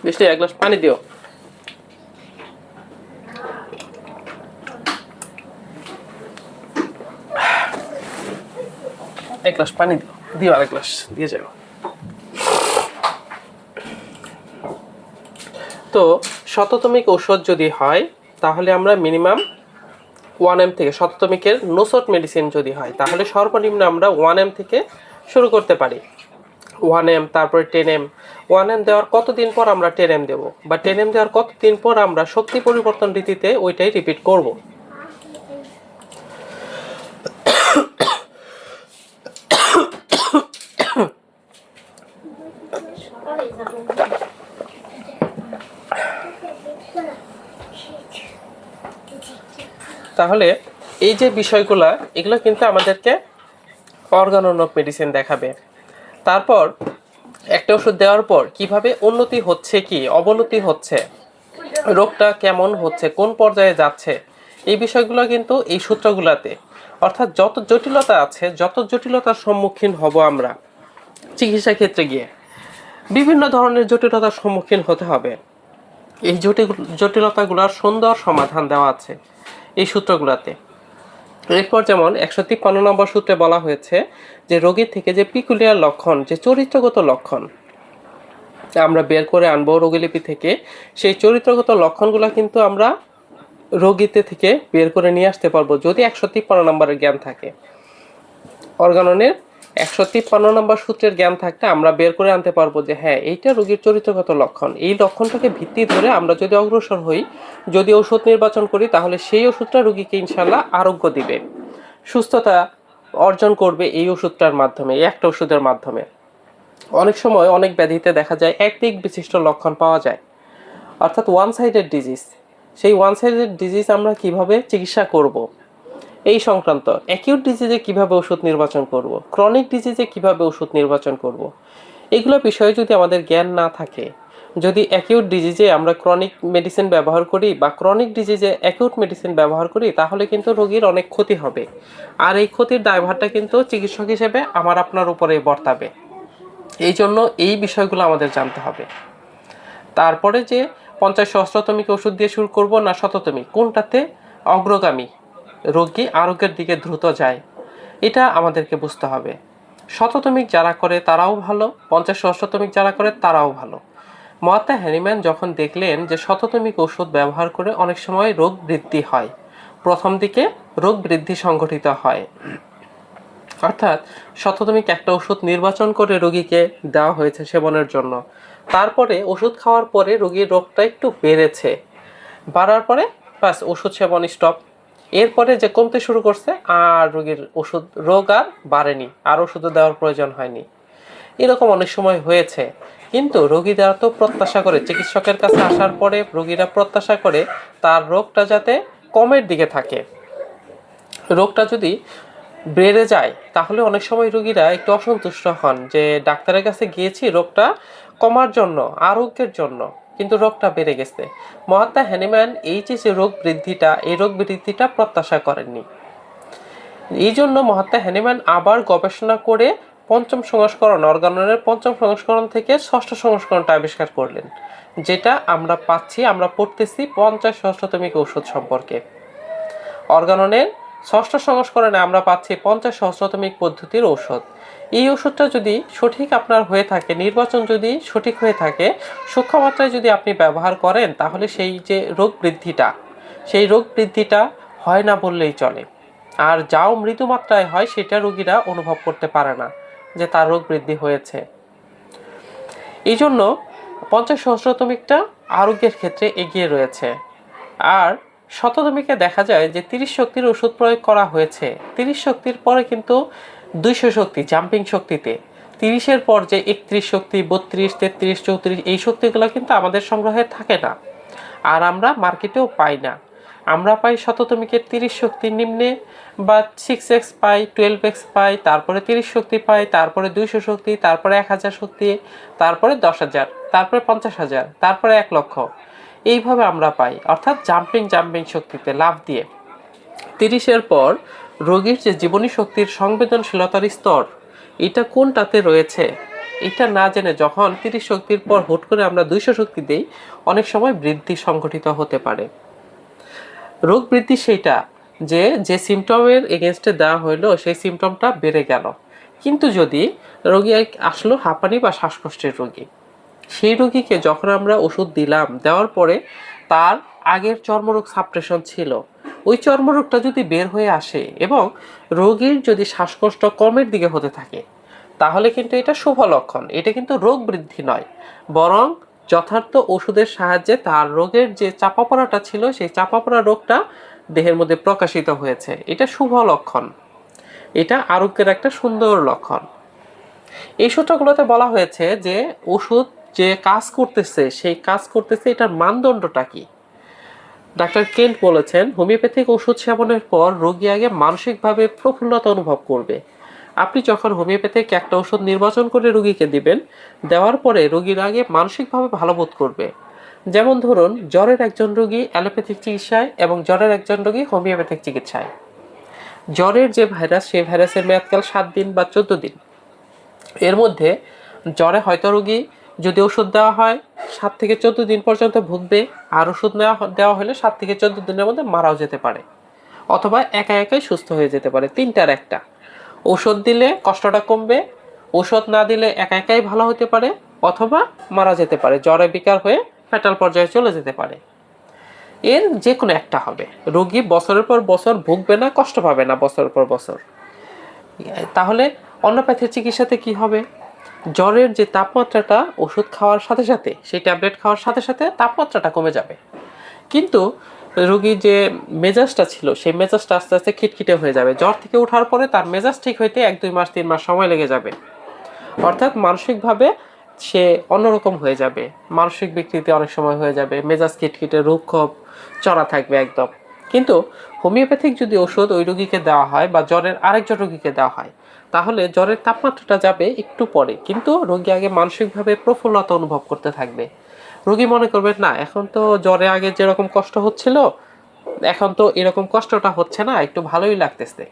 মিষ্টি, এক গ্লাস পানি দিও। এক গ্লাস পানি দিও, দিও আরেক গ্লাস দিয়ে যাও। তো শততমিক ঔষধ যদি হয় তাহলে আমরা মিনিমাম 1M থেকে, শততমিকের নোসট মেডিসিন যদি হয় তাহলে সর্বনিম্ন আমরা 1M থেকে শুরু করতে পারি। 1M, তারপরে 10M। 1M দেওয়ার কতদিন পর আমরা 10M দেব, বা 10M দেওয়ার কতদিন পর আমরা শক্তি পরিবর্তন রীতিতে ওইটাই রিপিট করব। তাহলে এই যে বিষয়গুলা, এগুলো কিন্তু আমাদেরকে অর্গানন অফ মেডিসিন দেখাবে। তারপর একটা ওষুধ দেওয়ার পর কিভাবে উন্নতি হচ্ছে কি অবনতি হচ্ছে, রোগটা কেমন হচ্ছে, কোন পর্যায়ে যাচ্ছে, এই বিষয়গুলো কিন্তু এই সূত্রগুলোতে, অর্থাৎ যত জটিলতা আছে, যত জটিলতার সম্মুখীন হব আমরা চিকিৎসা ক্ষেত্রে গিয়ে, বিভিন্ন ধরনের জটিলতার সম্মুখীন হতে হবে। এই জটিলতাগুলোর সুন্দর সমাধান দেওয়া আছে এই সূত্রগুলোতে। এরপর যেমন 153 নম্বর সূত্রে বলা হয়েছে যে রোগীর থেকে যে পিকুলিয়ার লক্ষণ, যে চরিত্রগত লক্ষণ আমরা বের করে আনবো রোগীলিপি থেকে, সেই চরিত্রগত লক্ষণগুলো কিন্তু আমরা রোগীতে থেকে বের করে নিয়ে আসতে পারবো যদি 153 নম্বরের জ্ঞান থাকে। অর্গাননের 153 নম্বর সূত্রের জ্ঞান থাকতে আমরা বের করে আনতে পারবো যে হ্যাঁ, এইটা রোগীর চরিত্রগত লক্ষণ। এই লক্ষণটাকে ভিত্তি ধরে আমরা যদি অগ্রসর হই, যদি ওষুধ নির্বাচন করি, তাহলে সেই ওষুধটা রোগীকে ইনশাল্লাহ আরোগ্য দিবে, সুস্থতা অর্জন করবে এই ওষুধটার মাধ্যমে, এই একটা ওষুধের মাধ্যমে। অনেক সময় অনেক ব্যাধিতে দেখা যায় একদিক বিশিষ্ট লক্ষণ পাওয়া যায়, অর্থাৎ ওয়ান সাইডেড ডিজিজ। সেই ওয়ান সাইডেড ডিজিজ আমরা কিভাবে চিকিৎসা করব, এই সংক্রান্ত অ্যাকিউট ডিজিজে কিভাবে ওষুধ নির্বাচন করব, ক্রনিক ডিজিজে কিভাবে ওষুধ নির্বাচন করব, এগুলো বিষয়ে যদি আমাদের জ্ঞান না থাকে, যদি অ্যাকিউট ডিজিজে আমরা ক্রনিক মেডিসিন ব্যবহার করি বা ক্রনিক ডিজিজে অ্যাকিউট মেডিসিন ব্যবহার করি, তাহলে কিন্তু রোগীর অনেক ক্ষতি হবে। আর এই ক্ষতির দায়ভারটা কিন্তু চিকিৎসক হিসেবে আমার আপনার উপরে বর্তাবে। এই জন্য এই বিষয়গুলো আমাদের জানতে হবে। তারপরে যে 50 সহস্রতমিক ওষুধ দিয়ে শুরু করব না শততমিক, কোনটাতে অগ্রগামী রোগী আরোগ্যের দিকে দ্রুত যায়, এটা আমাদেরকে বুঝতে হবে। শততমিক যারা করে তারাও ভালো, 50 সহস্রতমিক যারা করে তারাও ভালো। মহাত্মা হ্যানিম্যান যখন দেখলেন যে শততমিক ওষুধ ব্যবহার করে অনেক সময় রোগ বৃদ্ধি হয়, প্রথম দিকে রোগ বৃদ্ধি সংঘটিত হয়, অর্থাৎ শততমিক একটা ওষুধ নির্বাচন করে রোগীকে দেওয়া হয়েছে সেবনের জন্য। তারপরে ওষুধ খাওয়ার পরে রোগীর রোগটা একটু বেড়েছে, বাড়ার পরে বাস ওষুধ সেবন স্টপ। এরপরে যে কমতে শুরু করছে আর রোগীর রোগ আর বাড়েনি, আর ওষুধ দেওয়ার প্রয়োজন হয়নি। এরকম অনেক সময় হয়েছে। কিন্তু রোগীরা তো প্রত্যাশা করে, চিকিৎসকের কাছে আসার পরে রোগীরা প্রত্যাশা করে তার রোগটা যাতে কমের দিকে থাকে। রোগটা যদি বেড়ে যায় তাহলে অনেক সময় রোগীরা একটু অসন্তুষ্ট হন যে ডাক্তারের কাছে গিয়েছি রোগটা কমার জন্য, আরোগ্যের জন্য, কিন্তু রোগটা বেড়ে গেছে। মহাত্মা হ্যানিম্যান এই যে রোগ বৃদ্ধিটা, এই রোগ বৃদ্ধিটা প্রত্যাশা করেননি। এই জন্য মহাত্মা হ্যানিম্যান আবার গবেষণা করে পঞ্চম সংস্করণ, অর্গাননের পঞ্চম সংস্করণ থেকে ষষ্ঠ সংস্করণটা আবিষ্কার করলেন, যেটা আমরা পাচ্ছি, আমরা পড়তেছি 50 সহস্রতমিক ঔষধ সম্পর্কে। অর্গাননের ষষ্ঠ সংস্করণে আমরা পাচ্ছি 50 সহস্রতমিক পদ্ধতির ঔষধ। এই ওষুধটা যদি সঠিক আপনার হয়ে থাকে, নির্বাচন যদি সঠিক হয়ে থাকে, সূক্ষ্ম মাত্রায় যদি আপনি ব্যবহার করেন, তাহলে সেই যে রোগ বৃদ্ধিটা হয় না বললেই চলে। আর যাও মৃদু মাত্রায় হয় সেটা রোগীরা অনুভব করতে পারে না যে তার রোগ বৃদ্ধি হয়েছে। এই জন্য 50 সহস্রতমিকটা আরোগ্যের ক্ষেত্রে এগিয়ে রয়েছে। আর শততমিকে দেখা যায় যে 30 শক্তির ওষুধ প্রয়োগ করা হয়েছে। 30 শক্তির পরে কিন্তু 200 শক্তি, জাম্পিং শক্তিতে 30-এর পর যে 31 শক্তি, 32, 33, 34 এই শক্তিগুলো কিন্তু আমাদের সংগ্রহে থাকে না, আর আমরা মার্কেটেও পাই না। আমরা পাই শততমিকের 30 শক্তির নিম্নে, বা 6x পাই, 12x পাই, তারপরে 30 শক্তি পাই, তারপরে 200 শক্তি, তারপরে 1000 শক্তি, তারপরে 10,000, তারপরে 50,000, তারপরে 1 লক্ষ। এইভাবে আমরা পাই, অর্থাৎ জাম্পিং শক্তিতে লাফ দিয়ে। 30-এর পর রোগীর যে জীবনী শক্তির সংবেদনশীলতার স্তর, এটা কোনটাতে রয়েছে এটা না জেনে যখন 30 শক্তির পর হুট করে আমরা 200 শক্তি দেই, অনেক সময় বৃদ্ধি সংঘটিত হতে পারে। রোগ বৃদ্ধি সেইটা যে সিমটমের এগেনস্টে দেওয়া হইলো সেই সিমটমটা বেড়ে গেল। কিন্তু যদি রোগী আসলো হাঁপানি বা শ্বাসকষ্টের রোগী, সেই রোগীকে যখন আমরা ওষুধ দিলাম, দেওয়ার পরে তার আগের চর্মরোগ সাপ্রেশন ছিল, ওই চর্মরোগটা যদি বের হয়ে আসে এবং রোগীর যদি শ্বাসকষ্ট কমের দিকে হতে থাকে, তাহলে কিন্তু এটা শুভ লক্ষণ। এটা কিন্তু রোগ বৃদ্ধি নয়, বরং যথার্থ ওষুধের সাহায্যে তার রোগের যে চাপা পড়াটা ছিল, সেই চাপা পড়া রোগটা দেহের মধ্যে প্রকাশিত হয়েছে। এটা শুভ লক্ষণ, এটা আরোগ্যের একটা সুন্দর লক্ষণ। এই সূত্রগুলোতে বলা হয়েছে যে ওষুধ যে কাজ করতেছে, সেই কাজ করতেছে, এটার মানদণ্ডটা কি। ডাক্তার কেন্ট বলেছেন, হোমিওপ্যাথিক ওষুধ সেবনের পর রোগী আগে মানসিকভাবে প্রফুল্লতা অনুভব করবে। আপনি যখন হোমিওপ্যাথিক একটা ওষুধ নির্বাচন করে রোগীকে দিবেন, দেওয়ার পরে রোগীর আগে মানসিকভাবে ভালো বোধ করবে। যেমন ধরুন, জ্বরের একজন রোগী অ্যালোপ্যাথিক চিকিৎসায় এবং জ্বরের একজন রোগী হোমিওপ্যাথিক চিকিৎসায়। জ্বরের যে ভাইরাস, সেই ভাইরাসের মেয়াদকাল 7 দিন বা 14 দিন। এর মধ্যে জ্বরে হয়তো রোগী যদি ওষুধ দেওয়া হয় 7 থেকে 14 দিন পর্যন্ত ভুগবে, আর ওষুধ দেওয়া হলে 7 থেকে 14 দিনের মধ্যে মারাও যেতে পারে, অথবা একাই সুস্থ হয়ে যেতে পারে। 3টার একটা। ওষুধ দিলে কষ্টটা কমবে, ওষুধ না দিলে একাই ভালো হতে পারে, অথবা মারা যেতে পারে, জ্বরে বিকার হয়ে ফ্যাটাল পর্যায়ে চলে যেতে পারে। এর যে কোনো একটা হবে। রোগী বছরের পর বছর ভুগবে না, কষ্ট পাবে না বছরের পর বছর। তাহলে অন্যপ্যাথির চিকিৎসাতে কি হবে? জ্বরের যে তাপমাত্রাটা ওষুধ খাওয়ার সাথে সাথে, সেই ট্যাবলেট খাওয়ার সাথে সাথে তাপমাত্রাটা কমে যাবে, কিন্তু রোগীর যে মেজাজটা ছিল, সেই মেজাজটা আস্তে আস্তে খিটখিটে হয়ে যাবে। জ্বর থেকে ওঠার পরে তার মেজাজ ঠিক হইতে 1-2 মাস 3 মাস সময় লেগে যাবে, অর্থাৎ মানসিকভাবে সে অন্যরকম হয়ে যাবে, মানসিক বিকৃতি অনেক সময় হয়ে যাবে, মেজাজ খিটখিটে, রুক্ষ চড়া থাকবে একদম। কিন্তু হোমিওপ্যাথিক যদি ওষুধ ওই রোগীকে দেওয়া হয় বা জ্বরের আরেকজন রোগীকে দেওয়া হয়, তাহলে জ্বরের তাপমাত্রাটা যাবে একটু পরে, কিন্তু রোগী আগে মানসিকভাবে প্রফুল্লতা অনুভব করতে থাকবে। রোগী মনে করবে না এখন তো জ্বরে আগে যেরকম কষ্ট হচ্ছিল এখন তো এরকম কষ্টটা হচ্ছে না, একটু ভালোই লাগতেছে।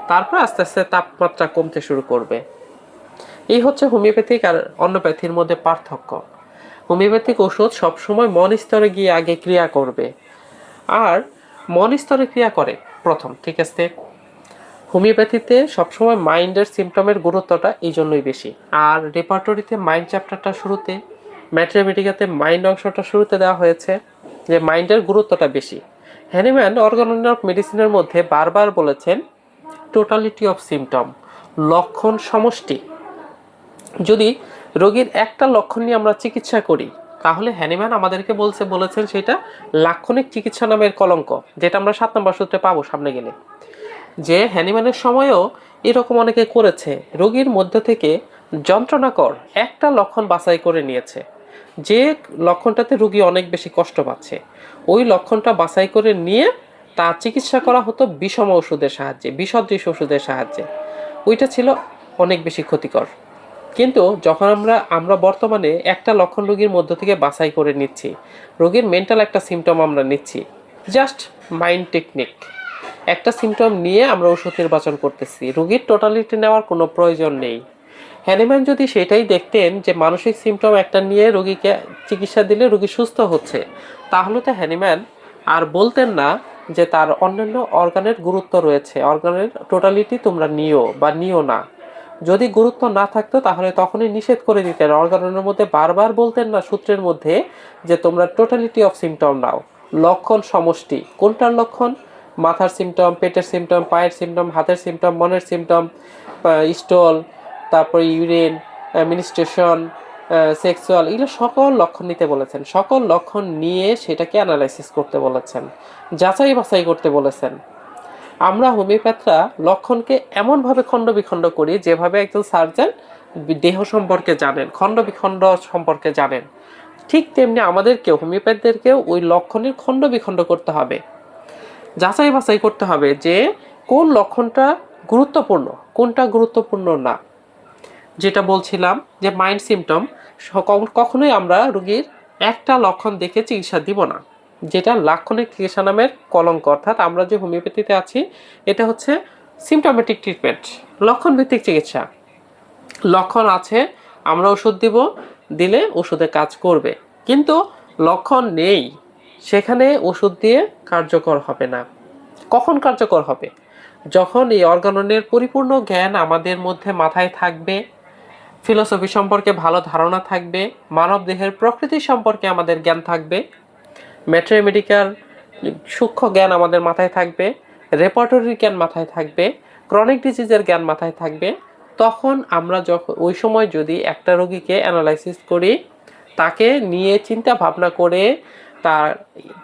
তারপর আস্তে আস্তে তাপমাত্রা কমতে শুরু করবে। এই হচ্ছে হোমিওপ্যাথিক আর অন্যপ্যাথির মধ্যে পার্থক্য। হোমিওপ্যাথিক ওষুধ সবসময় মন স্তরে গিয়ে আগে ক্রিয়া করবে, আর মন স্তরে ক্রিয়া করে প্রথম, ঠিক আছে। হোমিওপ্যাথিতে সবসময় মাইন্ডের সিমটমের গুরুত্বটা এই জন্যই বেশি। আর রেপার্টরিতে মাইন্ড চ্যাপ্টারটা শুরুতে, ম্যাথমেটিকাতে মাইন্ড অংশটা শুরুতে দেওয়া হয়েছে, যে মাইন্ডের গুরুত্বটা বেশি। হ্যানিম্যান অর্গানন অফ মেডিসিনের মধ্যে বারবার বলেছেন টোটালিটি অফ সিমটম, লক্ষণ সমষ্টি। যদি রোগীর একটা লক্ষণ নিয়ে আমরা চিকিৎসা করি, তাহলে হ্যানিম্যান আমাদেরকে বলেছেন সেটা লাক্ষণিক চিকিৎসা নামের কলঙ্ক, যেটা আমরা 7 নম্বর সূত্রে পাবো সামনে গেলে। যে হ্যানিম্যানের সময়ও এরকম অনেকে করেছে, রোগীর মধ্যে থেকে যন্ত্রণাকর একটা লক্ষণ বাছাই করে নিয়েছে, যে লক্ষণটাতে রোগী অনেক বেশি কষ্ট পাচ্ছে, ওই লক্ষণটা বাছাই করে নিয়ে তার চিকিৎসা করা হতো বিষম ওষুধের সাহায্যে, বিষদৃশ ওষুধের সাহায্যে। ওইটা ছিল অনেক বেশি ক্ষতিকর। কিন্তু যখন আমরা বর্তমানে একটা লক্ষণ রোগীর মধ্য থেকে বাছাই করে নিচ্ছি, রোগীর মেন্টাল একটা সিমটম আমরা নিচ্ছি, জাস্ট মাইন্ড টেকনিক, একটা সিমটম নিয়ে আমরা ওষুধ নির্বাচন করতেছি, রোগীর টোটালিটি নেওয়ার কোনো প্রয়োজন নেই। হ্যানিম্যান যদি সেটাই দেখতেন যে মানসিক সিমটম একটা নিয়ে রোগীকে চিকিৎসা দিলে রোগী সুস্থ হচ্ছে, তাহলে তো হ্যানিম্যান আর বলতেন না যে তার অন্যান্য অর্গানের গুরুত্ব রয়েছে, অর্গানের টোটালিটি তোমরা নিও বা নিও না। যদি গুরুত্ব না থাকতো তাহলে তখনই নিষেধ করে দিতেন, অর্গানের মধ্যে বারবার বলতেন না সূত্রের মধ্যে যে তোমরা টোটালিটি অফ সিমটম নাও, লক্ষণ সমষ্টি। কোনটার লক্ষণ? মাথার সিমটম, পেটের সিমটম, পায়ের সিমটম, হাতের সিমটম, মনের সিমটম, স্টল, তারপরে ইউরিন, মিনিস্ট্রেশন, সেক্সুয়াল, এগুলো সকল লক্ষণ নিতে বলেছেন। সকল লক্ষণ নিয়ে সেটাকে অ্যানালাইসিস করতে বলেছেন, যাচাই বাছাই করতে বলেছেন। আমরা হোমিওপ্যাথরা লক্ষণকে এমনভাবে খণ্ড বিখণ্ড করি যেভাবে একজন সার্জন দেহ সম্পর্কে জানেন, খণ্ড বিখণ্ড সম্পর্কে জানেন, ঠিক তেমনি আমাদেরকেও হোমিওপ্যাথদেরকেও ওই লক্ষণের খণ্ড বিখণ্ড করতে হবে, যাচাই বাছাই করতে হবে যে কোন লক্ষণটা গুরুত্বপূর্ণ, কোনটা গুরুত্বপূর্ণ না। যেটা বলছিলাম যে মাইন্ড সিমটম, কখনোই আমরা রোগীর একটা লক্ষণ দেখে চিকিৎসা দিব না, যেটা লাক্ষণিক চিকিৎসা নামের কলঙ্ক। অর্থাৎ আমরা যে হোমিওপ্যাথিতে আছি এটা হচ্ছে সিমটোমেটিক ট্রিটমেন্ট, লক্ষণ ভিত্তিক চিকিৎসা। লক্ষণ আছে, আমরা ওষুধ দিব, দিলে ওষুধে কাজ করবে। কিন্তু লক্ষণ নেই, সেখানে ওষুধ দিয়ে কার্যকর হবে না। কখন কার্যকর হবে? যখন এই অর্গাননের পরিপূর্ণ জ্ঞান আমাদের মধ্যে মাথায় থাকবে, ফিলোসফি সম্পর্কে ভালো ধারণা থাকবে, মানব দেহের প্রকৃতি সম্পর্কে আমাদের জ্ঞান থাকবে, ম্যাথমেটিক্যাল সূক্ষ্ম জ্ঞান আমাদের মাথায় থাকবে, রেপার্টরির জ্ঞান মাথায় থাকবে, ক্রনিক ডিজিজের জ্ঞান মাথায় থাকবে। তখন আমরা ওই সময় যদি একটা রোগীকে অ্যানালাইসিস করি, তাকে নিয়ে চিন্তা ভাবনা করে তার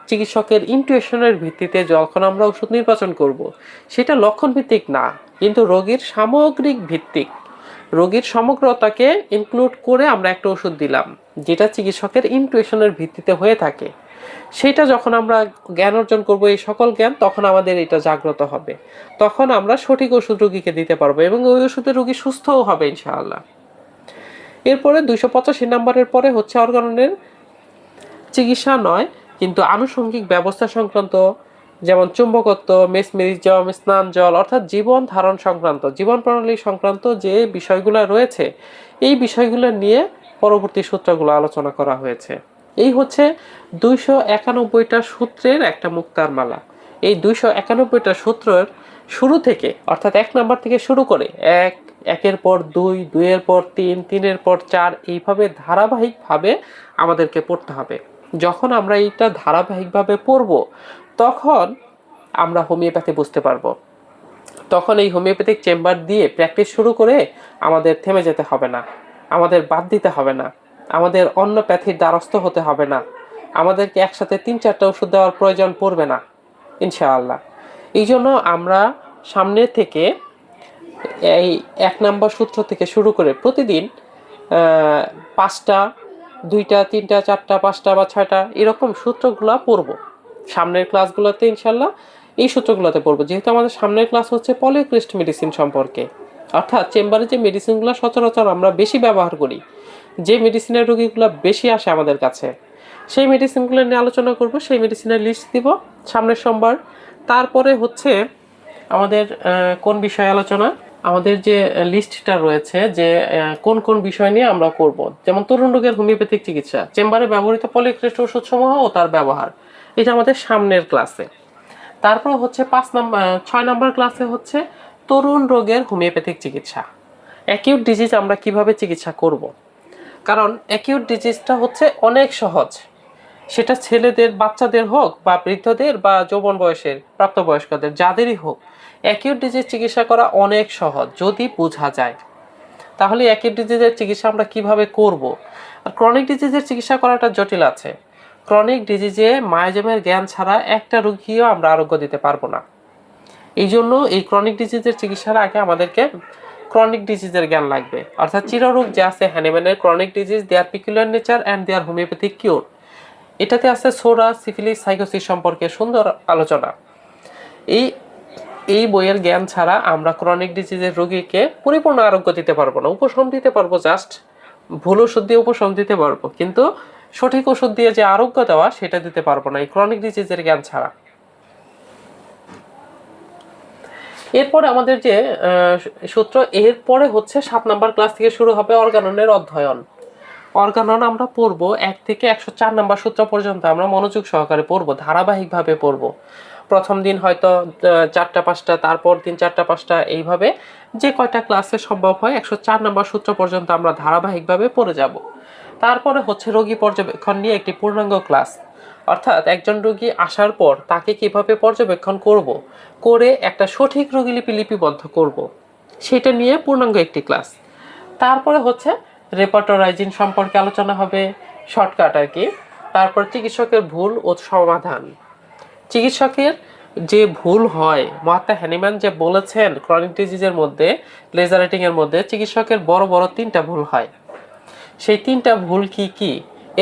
চিকিৎসকের ইনটিউশনের ভিত্তিতে যখন আমরা ওষুধ নির্বাচন করব, সেটা লক্ষণ ভিত্তিক না, কিন্তু রোগীর সামগ্রিক ভিত্তিক, রোগীর সমগ্রতাকে ইনক্লুড করে আমরা একটা ওষুধ দিলাম, যেটা চিকিৎসকের ইনটিউশনের ভিত্তিতে হয়ে থাকে। সেটা যখন আমরা জ্ঞান অর্জন করব, এই সকল জ্ঞান, তখন আমাদের এটা জাগ্রত হবে, তখন আমরা সঠিক ওষুধ রোগীকে দিতে পারবো এবং ওই ওষুধে রোগী সুস্থও হবে ইনশাআল্লাহ। এরপরে 285 নম্বরের পরে হচ্ছে অর্গাননের চিকিৎসা নয় কিন্তু আনুষঙ্গিক ব্যবস্থা সংক্রান্ত, যেমন চুম্বকত্ব, মেসমেরিজম, স্নান জল, অর্থাৎ জীবন ধারণ সংক্রান্ত, জীবন প্রণালী সংক্রান্ত যে বিষয়গুলো রয়েছে, এই বিষয়গুলো নিয়ে পরবর্তী সূত্রগুলো আলোচনা করা হয়েছে। এই হচ্ছে 291টা সূত্রের একটা মুক্তার মালা। এই 291টা সূত্রের শুরু থেকে, অর্থাৎ 1 নম্বর থেকে শুরু করে একের পর 2, 2-এর পর 3, 3-এর পর 4, এইভাবে ধারাবাহিকভাবে আমাদেরকে পড়তে হবে। যখন আমরা এইটা ধারাবাহিকভাবে পড়ব, তখন আমরা হোমিওপ্যাথি বুঝতে পারবো। তখন এই হোমিওপ্যাথিক চেম্বার দিয়ে প্র্যাকটিস শুরু করে আমাদের থেমে যেতে হবে না, আমাদের বাদ দিতে হবে না, আমাদের অন্য প্যাথির দ্বারস্থ হতে হবে না, আমাদেরকে একসাথে 3-4টা ওষুধ দেওয়ার প্রয়োজন পড়বে না ইনশাআল্লাহ। এই জন্য আমরা সামনে থেকে এই 1 নম্বর সূত্র থেকে শুরু করে প্রতিদিন 5টা, 2টা, 3টা, 4টা, 5টা বা 6টা এরকম সূত্রগুলো পড়ব সামনের ক্লাসগুলোতে ইনশাআল্লাহ। এই সূত্রগুলোতে পড়বো, যেহেতু আমাদের সামনের ক্লাস হচ্ছে পলিক্রিস্ট মেডিসিন সম্পর্কে, অর্থাৎ চেম্বারে যে মেডিসিনগুলো সচরাচর আমরা বেশি ব্যবহার করি, যে মেডিসিনের রোগীগুলো বেশি আসে আমাদের কাছে, সেই মেডিসিনগুলো নিয়ে আলোচনা করব, সেই মেডিসিনের লিস্ট দিব সামনের সোমবার। তারপরে হচ্ছে আমাদের কোন বিষয়ে আলোচনা, আমাদের যে লিস্টটা রয়েছে যে কোন কোন বিষয় নিয়ে আমরা করব, যেমন তরুণ রোগের হোমিওপ্যাথিক চিকিৎসা, চেম্বারে ব্যবহৃত পলিক্রেস্ট ওষুধসমূহ ও তার ব্যবহার, এটা আমাদের সামনের ক্লাসে। তারপর হচ্ছে 6 নম্বর ক্লাসে হচ্ছে তরুণ রোগের হোমিওপ্যাথিক চিকিৎসা, অ্যাকিউট ডিজিজ আমরা কিভাবে চিকিৎসা করব। কারণ অ্যাকিউট ডিজিজটা হচ্ছে অনেক সহজ, সেটা ছেলেদের বাচ্চাদের হোক বা বৃদ্ধদের বা যৌবন বয়সের প্রাপ্তবয়স্কদের যাদেরই হোক, অ্যাকিউট ডিজিজ চিকিৎসা করা অনেক সহজ যদি বোঝা যায়। তাহলে অ্যাকিউট ডিজিজের চিকিৎসা আমরা কিভাবে করব। আর ক্রনিক ডিজিজের চিকিৎসা করাটা জটিল আছে। ক্রনিক ডিজিজে মায়োজেমের জ্ঞান ছাড়া একটা রোগীও আমরা আরোগ্য দিতে পারবো না। এই জন্য এই ক্রনিক ডিজিজের চিকিৎসার আগে আমাদেরকে ক্রনিক ডিজিজের জ্ঞান লাগবে। অর্থাৎ চিররোগ যে আছে হ্যানিম্যানের chronic disease, their peculiar nature and their homeopathic cure, এটাতে আছে সোরা, সিফিলিস, সাইকোসিস সম্পর্কে সুন্দর আলোচনা। এই বইয়ের জ্ঞান ছাড়া আমরা ক্রনিক ডিজিজের রোগীকে পরিপূর্ণ আরোগ্য দিতে পারবো না। উপশম দিতে পারবো, জাস্ট ভুল ওষুধ দিয়ে উপশম দিতে পারবো, কিন্তু সঠিক ওষুধ দিয়ে যে আরোগ্য দেওয়া সেটা দিতে পারবো না এই ক্রনিক ডিজিজের জ্ঞান ছাড়া। এরপরে আমাদের যে সূত্র, এরপরে হচ্ছে 7 নম্বর ক্লাস থেকে শুরু হবে অর্গাননের অধ্যয়ন। অর্গানন আমরা পড়বো 1 থেকে 104 নম্বর সূত্র পর্যন্ত আমরা মনোযোগ সহকারে পড়বো, ধারাবাহিকভাবে পড়বো। প্রথম দিন হয়তো 4টা 5টা, তারপর দিন 4টা 5টা, এইভাবে যে কয়টা ক্লাসে সম্ভব হয় 104 নম্বর সূত্র পর্যন্ত আমরা ধারাবাহিকভাবে পড়ে যাব। তারপরে হচ্ছে রোগী পর্যবেক্ষণ নিয়ে একটি পূর্ণাঙ্গ ক্লাস, অর্থাৎ একজন রোগী আসার পর তাকে কিভাবে পর্যবেক্ষণ করব, করে একটা সঠিক রোগীলিপি লিপিবদ্ধ করব, সেটা নিয়ে পূর্ণাঙ্গ একটি ক্লাস। তারপরে হচ্ছে রেপার্টরাইজিং সম্পর্কে আলোচনা হবে, শর্টকাট আর কি। তারপর চিকিৎসকের ভুল ও সমাধান। চিকিৎসকের যে ভুল হয়, মহাত্মা হ্যানিম্যান যে বলেছেন ক্রনিক ডিজিজের মধ্যে, লেজার রেটিং এর মধ্যে চিকিৎসকের বড় বড় 3টা ভুল হয়। সেই 3টা ভুল কি কি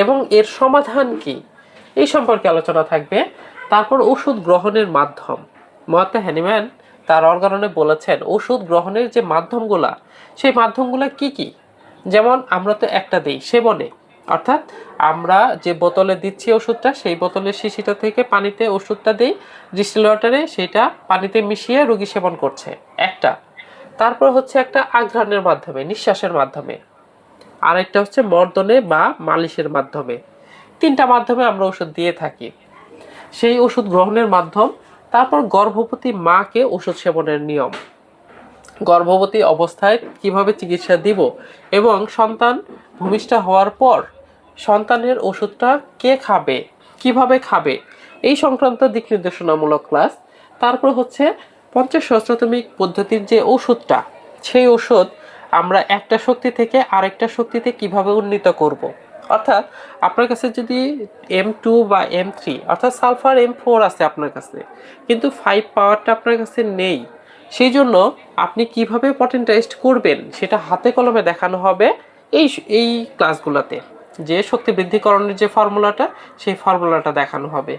এবং এর সমাধান কি, এই সম্পর্কে আলোচনা থাকবে। তারপর ওষুধ গ্রহণের মাধ্যম, মহাত্মা হ্যানিম্যান তার অর্গাননে বলেছেন ওষুধ গ্রহণের যে মাধ্যমগুলা, সেই মাধ্যমগুলা কি কি। যেমন আমরা তো একটা দিই সেবনে, অর্থাৎ আমরা যে বোতলে দিচ্ছি ওষুধটা, সেই বোতলের শিশিটা থেকে পানিতে ওষুধটা দিই, ডিস্টিল ওয়াটারে, সেটা পানিতে মিশিয়ে রোগী সেবন করছে একটা। তারপর হচ্ছে একটা আঘ্রাণের মাধ্যমে, নিঃশ্বাসের মাধ্যমে, আরেকটা হচ্ছে মর্দনে বা মালিশের মাধ্যমে। 3টা মাধ্যমে আমরা ওষুধ দিয়ে থাকি। সেই ওষুধ গ্রহণের মাধ্যম। তারপর গর্ভবতী মাকে ওষুধ সেবনের নিয়ম, গর্ভবতী অবস্থায় কিভাবে চিকিৎসা দিব, এবং সন্তান ভূমিষ্ঠ হওয়ার পর সন্তানের ওষুধটা কে খাবে, কিভাবে খাবে, এই সংক্রান্ত দিক নির্দেশনামূলক ক্লাস। তারপর হচ্ছে পঞ্চসহস্রতমিক পদ্ধতির যে ওষুধটা, সেই ওষুধ আমরা একটা শক্তি থেকে আরেকটা শক্তিতে কিভাবে উন্নীত করব। অর্থাৎ আপনার কাছে যদি M2 বা M3 অর্থাৎ সালফার M4 আছে আপনার কাছে, কিন্তু 5 পাওয়ারটা আপনার কাছে নেই, সেই জন্য আপনি কিভাবে পটেনটাইজড করবেন সেটা হাতে কলমে দেখানো হবে এই ক্লাসগুলোতে। যে শক্তি বৃদ্ধিকরণের যে ফর্মুলাটা, সেই ফর্মুলাটা দেখানো হবে।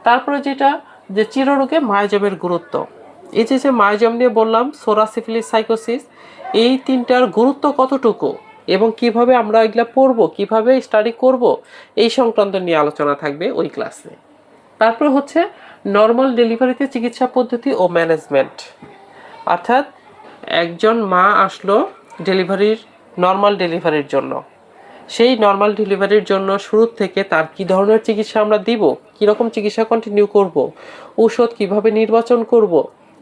তারপরে যেটা যে চিররোগে মায়োজমের গুরুত্ব, এই যে মায়োজম নিয়ে বললাম, সোরা, সিফিলিস, সাইকোসিস, এই 3টার গুরুত্ব কতটুকু এবং কিভাবে আমরা এগুলা পড়বো, কিভাবে স্টাডি করব, এই সংক্রান্ত নিয়ে আলোচনা থাকবে ওই ক্লাসে। তারপর হচ্ছে নর্মাল ডেলিভারিতে চিকিৎসা পদ্ধতি ও ম্যানেজমেন্ট, অর্থাৎ একজন মা আসলো নর্মাল ডেলিভারির জন্য, সেই নর্মাল ডেলিভারির জন্য শুরু থেকে তার কি ধরনের চিকিৎসা আমরা দিব, কীরকম চিকিৎসা কন্টিনিউ করব, ঔষধ কিভাবে নির্বাচন করব,